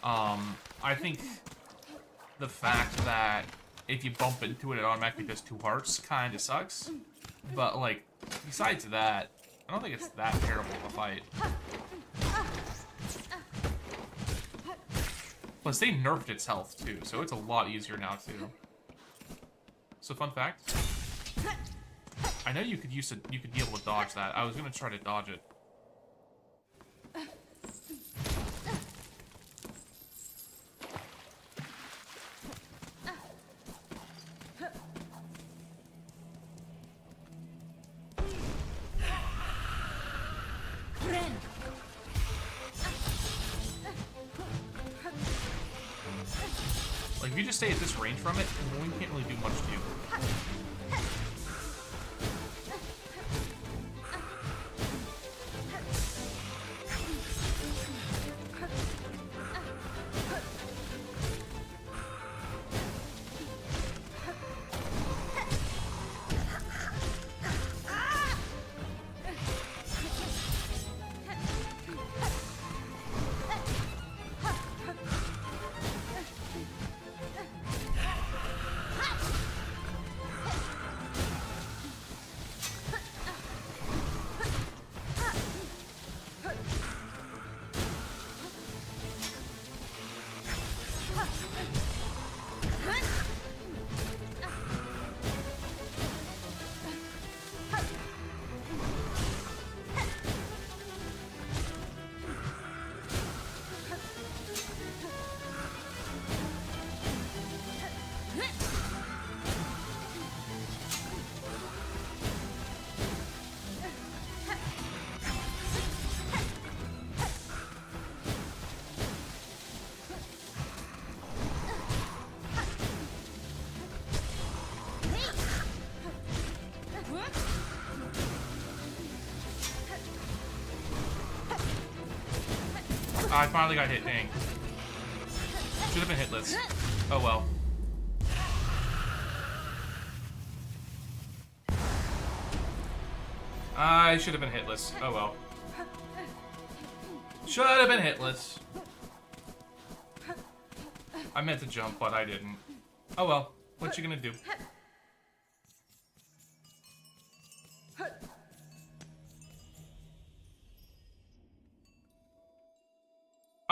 I think the fact that if you bump into it, it automatically does 2 hearts kind of sucks. But, like, besides that, I don't think it's that terrible of a fight. Plus, they nerfed its health, too, so it's a lot easier now, too. So, fun fact. I know you could be able to dodge that. I was gonna try to dodge it. Like, if you just stay at this range from it, we can't really do much to you. I finally got hit, dang. Should have been hitless. Oh well. I should have been hitless. Oh well. Should have been hitless. I meant to jump, but I didn't. Oh well. What you gonna do?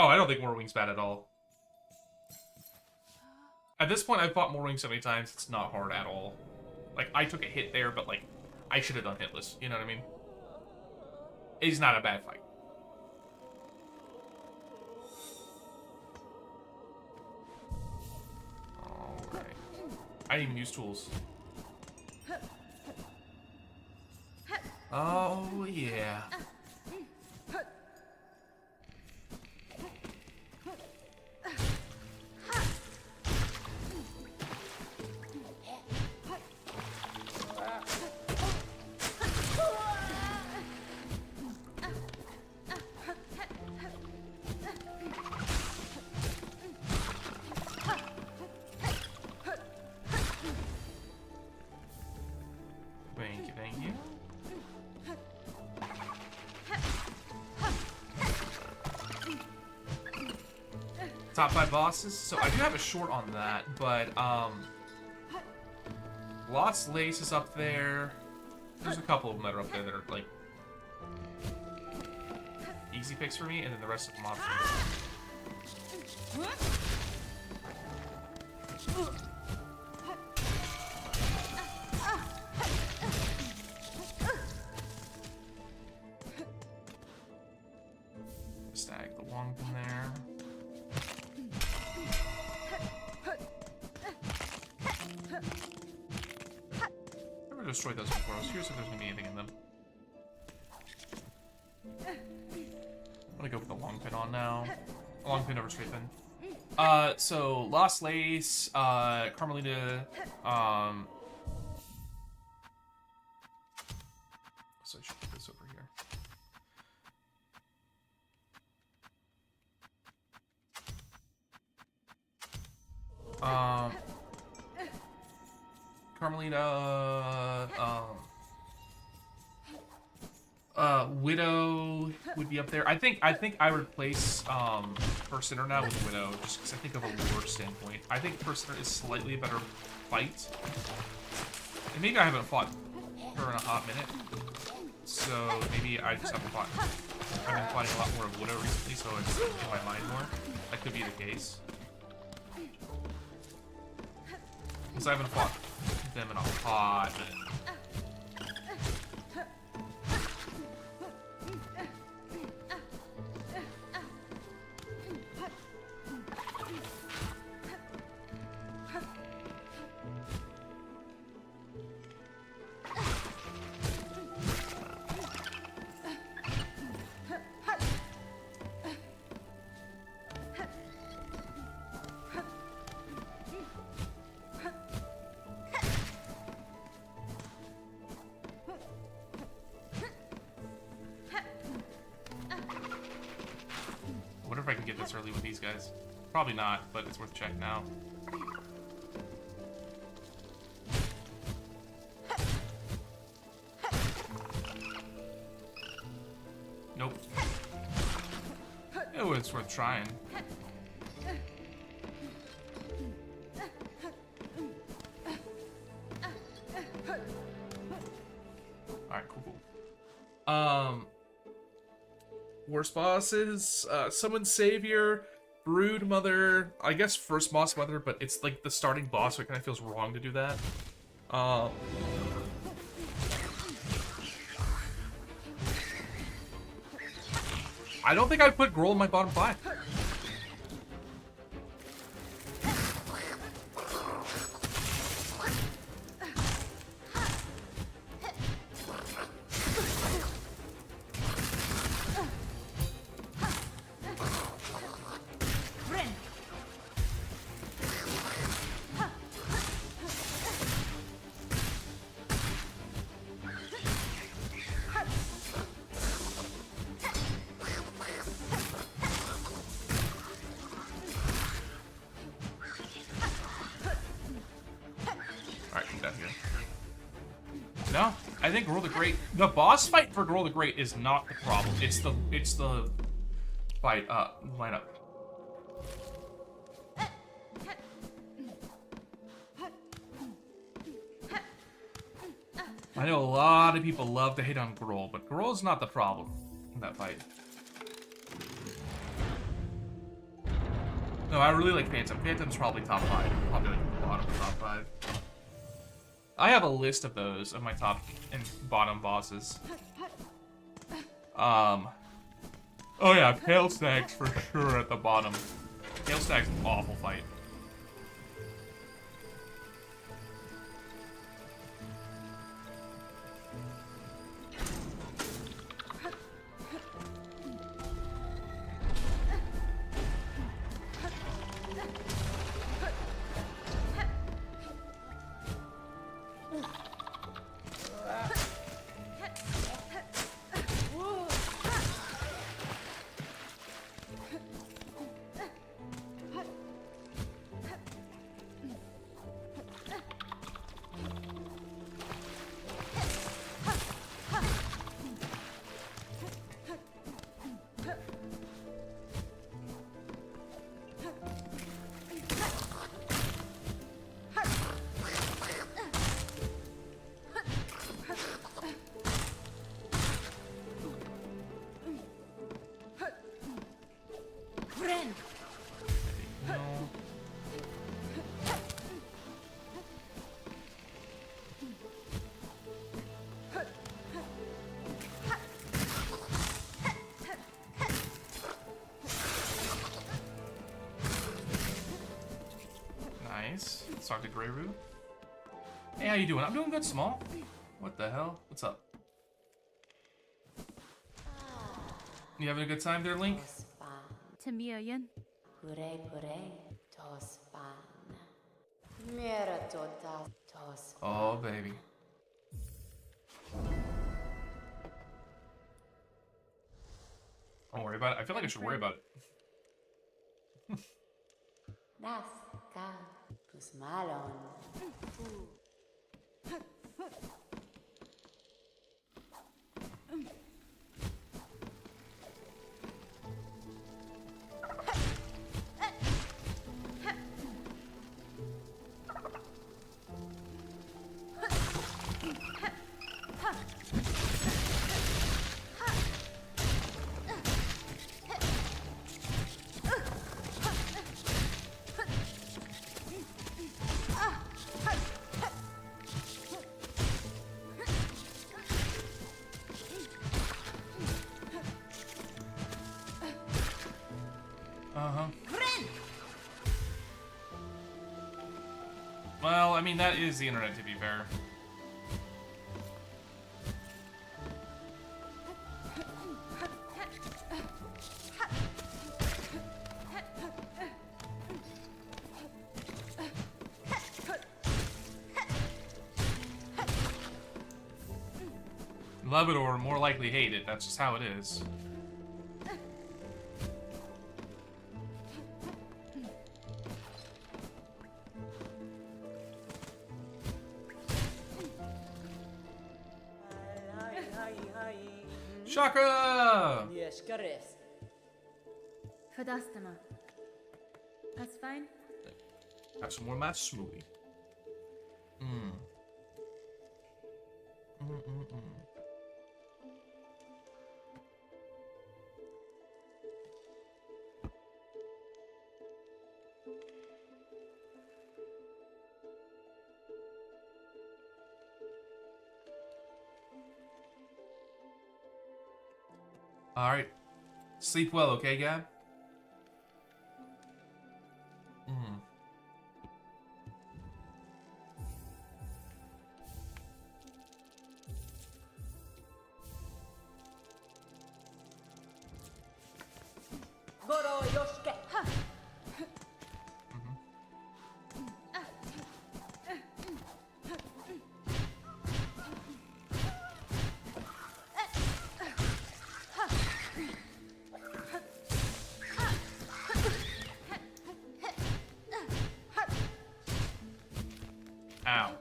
Oh, I don't think Morwing's bad at all. At this point, I've fought Morwing so many times, it's not hard at all. Like, I took a hit there, but, like, I should have done hitless. You know what I mean? It's not a bad fight. Alright. I didn't even use tools. Oh, yeah. Thank you. Top 5 bosses. So I do have a short on that, but Lost Lace is up there. There's a couple of them that are up there that are like easy picks for me, and then the rest of them options. Stag the long from there. Never destroyed those before. I was curious if there's gonna be anything in them. I'm gonna go with the long pin on now. Long pin over straight pin. So Lost Lace, Carmelita, so I should put this over here. Carmelita, Widow would be up there. I think I would place First Sinner now with Widow, just because I think of a lore standpoint. I think First Sinner is slightly a better fight. And maybe I haven't fought her in a hot minute. So maybe I just haven't fought. I've been fighting a lot more of Widow recently, so it's in my mind more. That could be the case. Because I haven't fought them in a hot minute. I can get this early with these guys. Probably not, but it's worth a check now. Nope. Oh, it's worth trying. Alright, cool. Worst bosses, Summon Savior, Brood Mother, I guess first boss Mother, but it's like the starting boss, so it kind of feels wrong to do that. I don't think I'd put Grohl in my bottom 5. No, I think Grohl the Great. The boss fight for Grohl the Great is not the problem. It's the fight lineup. I know a lot of people love to hate on Grohl, but Grohl's not the problem in that fight. No, I really like Phantom. Phantom's probably top 5. Probably like the bottom of top 5. I have a list of those, of my top and bottom bosses. Oh yeah, Pale Stag's for sure at the bottom. Pale Stag's an awful fight. Nice. Let's talk to Greyroot. Hey, how you doing? I'm doing good, Small. What the hell? What's up? You having a good time there, Link? Tamiyan. Oh, baby. Don't worry about it. I feel like I should worry about it. Kusmalon. Uh-huh. Well, I mean, that is the internet, to be fair. Love it or more likely hate it, that's just how it is. Chakra! Yes, Gareth. Verdastama. That's fine. Have some more of my smoothie. Mmm. Alright. Sleep well, okay, Gab? Goro Yosuke. Ow.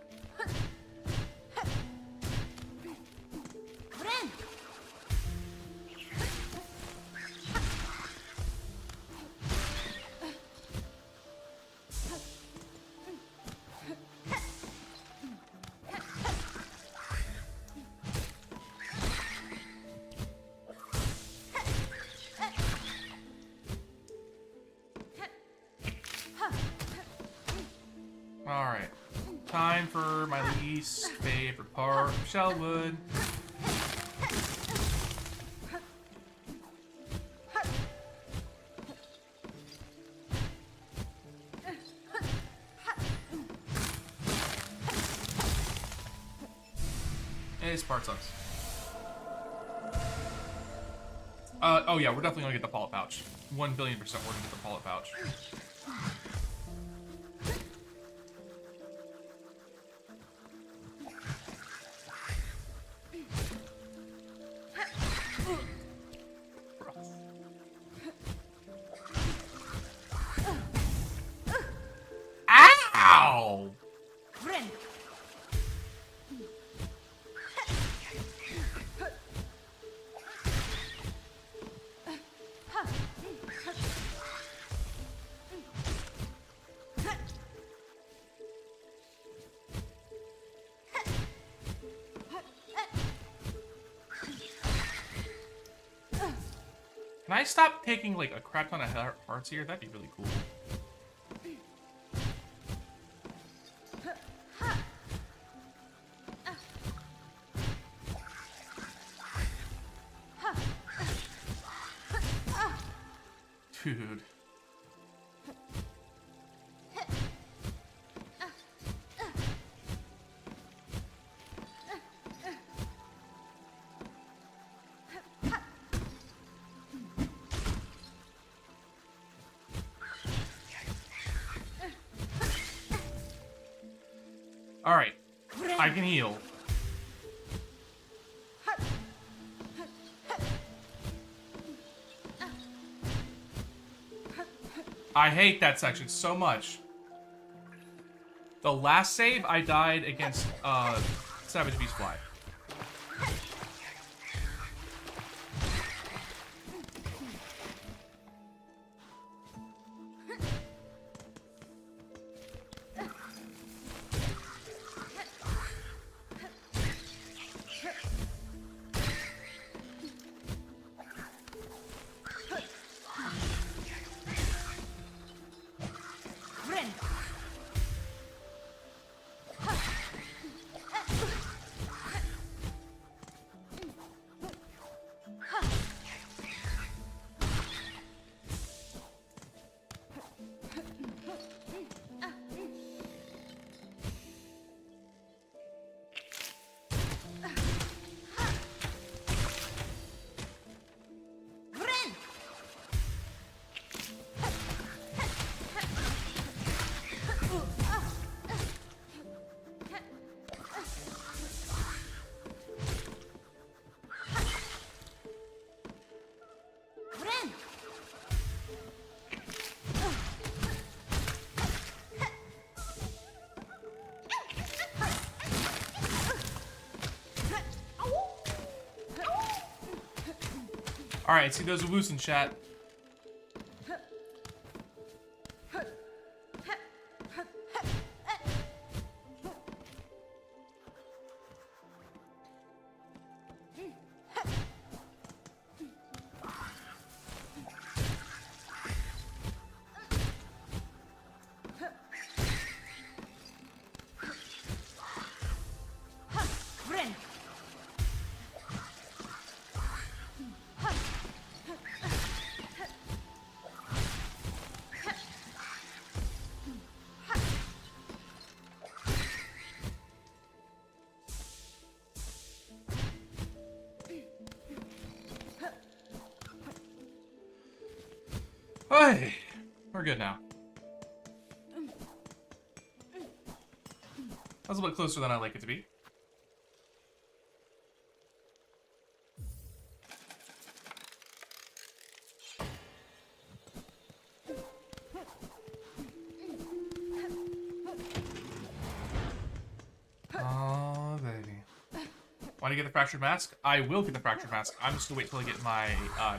Alright. Time for my least favorite part of Shellwood. This part sucks. Oh yeah, we're definitely gonna get the polyp pouch. 1 billion% we're gonna get the polyp pouch. Ow! Can I stop taking like a crap ton of hearts here? That'd be really cool. Dude. Alright. I can heal. I hate that section so much. The last save, I died against Savage Beast Fly. Alright, see those woos in chat. Hey, we're good now. That's a bit closer than I like it to be. Oh, baby. Want to get the fractured mask? I will get the fractured mask. I'm just gonna wait till I get my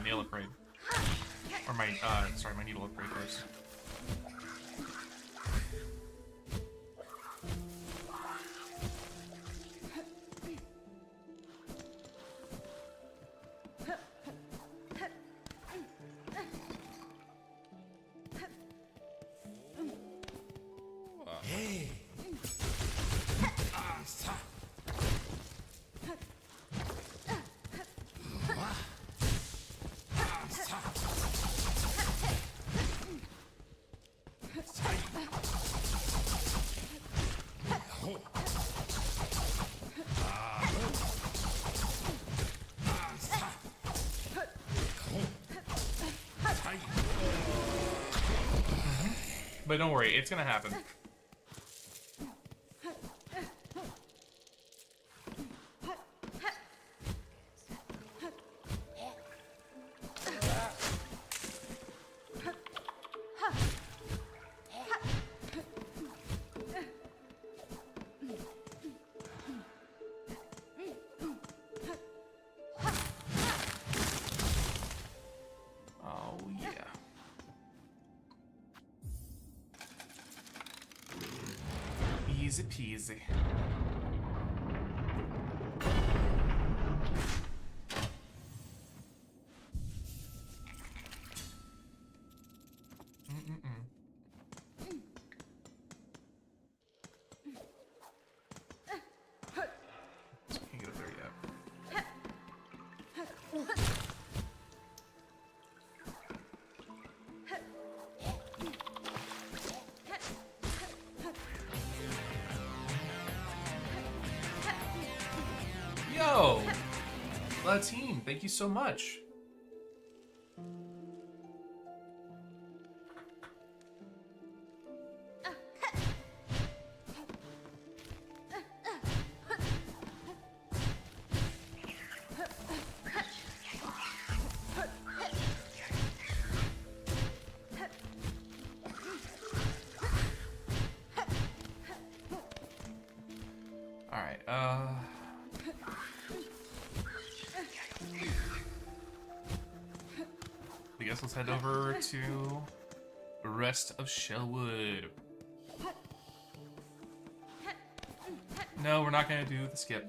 nail upgrade. Or my, sorry, my needle upgrade first. But don't worry, it's gonna happen. Easy peasy. Can't get up there yet. Yo! Team, thank you so much. Alright, I guess let's head over to the rest of Shellwood. No, we're not gonna do the skip.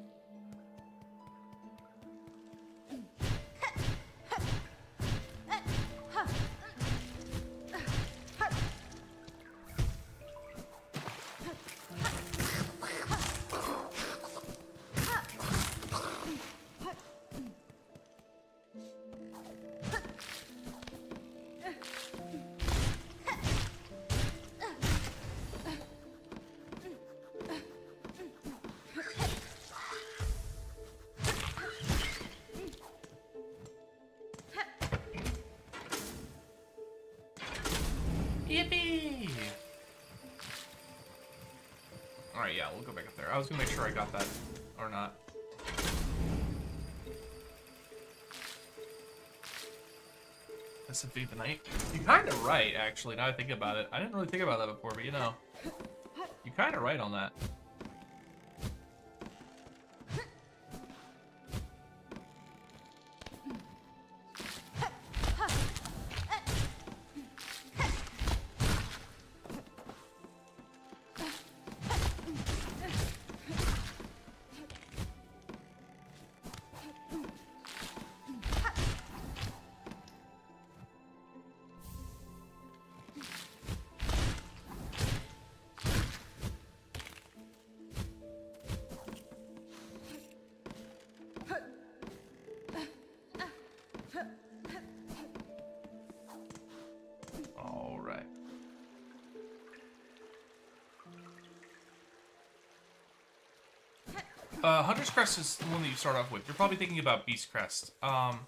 Yippee! Alright, yeah, we'll go back up there. I was gonna make sure I got that or not. This would be the night. You're kind of right, actually, now I think about it. I didn't really think about that before, but you know. You're kind of right on that. Hunter's Crest is the one that you start off with. You're probably thinking about Beast Crest. Any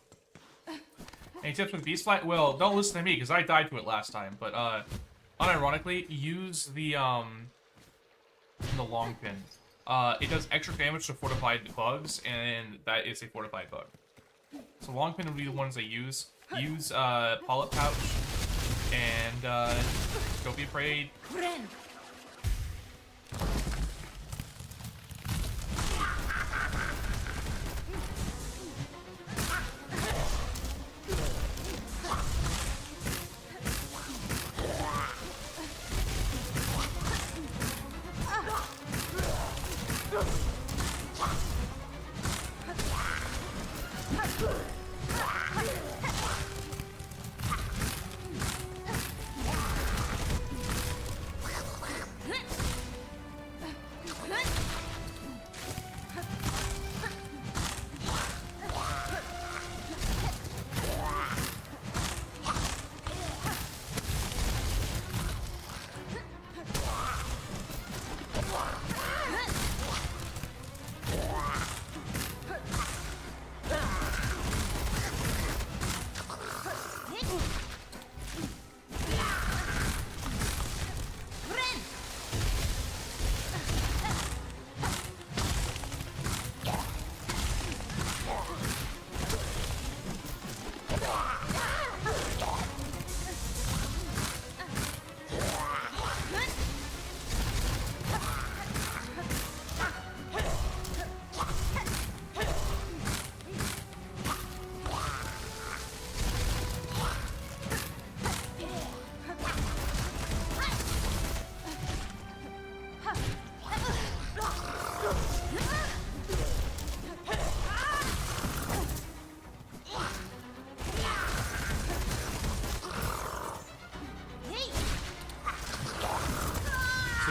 tips with Beast Flight? Well, don't listen to me, because I died to it last time. But, unironically, use the long pin. It does extra damage to fortified bugs, and that is a fortified bug. So long pin would be the ones I use. Use, Polyp Pouch, and, don't be afraid.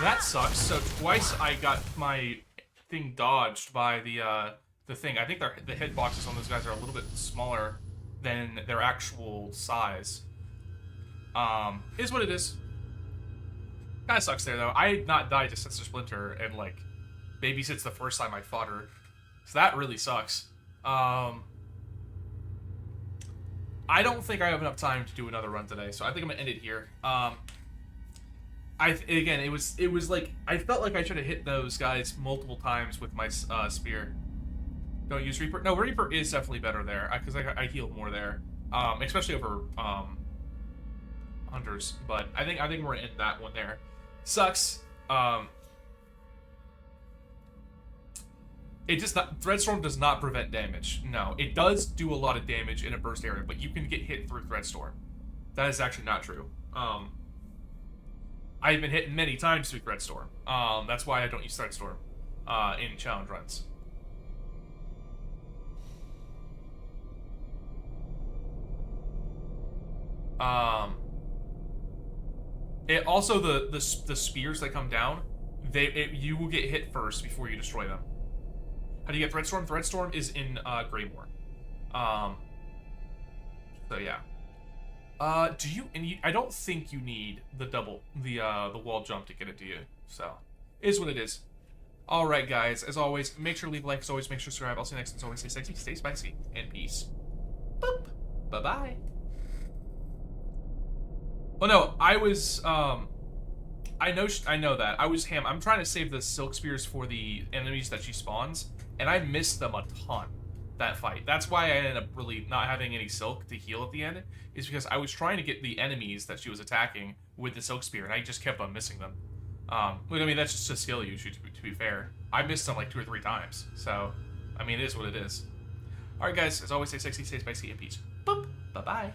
That sucks. So twice I got my thing dodged by the thing. I think the hitboxes on those guys are a little bit smaller than their actual size. Is what it is. Kinda sucks there though. I had not died to Sister Splinter and like babysits the first time I fought her. So that really sucks. I don't think I have enough time to do another run today, so I think I'm gonna end it here. Again, it was like I felt like I should have hit those guys multiple times with my spear. Don't use Reaper. No, Reaper is definitely better there because I healed more there, especially over hunters. But I think we're gonna end that one there. Sucks. It just not Threadstorm does not prevent damage. No, it does do a lot of damage in a burst area, but you can get hit through Threadstorm. That is actually not true. I've been hit many times through Threadstorm. That's why I don't use Threadstorm in challenge runs. It also the spears that come down, you will get hit first before you destroy them. How do you get Threadstorm? Threadstorm is in Greymoor. So yeah. I don't think you need the wall jump to get it to you. So, it is what it is. All right, guys. As always, make sure to leave a like. As always, make sure to subscribe. I'll see you next time. As always, stay sexy, stay spicy, and peace. Boop. Bye bye. Oh no, I was I know that I'm trying to save the silk spears for the enemies that she spawns, and I missed them a ton that fight. That's why I ended up really not having any silk to heal at the end, is because I was trying to get the enemies that she was attacking with the silk spear, and I just kept on missing them. Look, I mean, that's just a skill issue, to be fair. I missed them like 2 or 3 times, so, I mean, it is what it is. Alright, guys, as always, stay sexy, stay spicy, and peace. Boop! Bye-bye.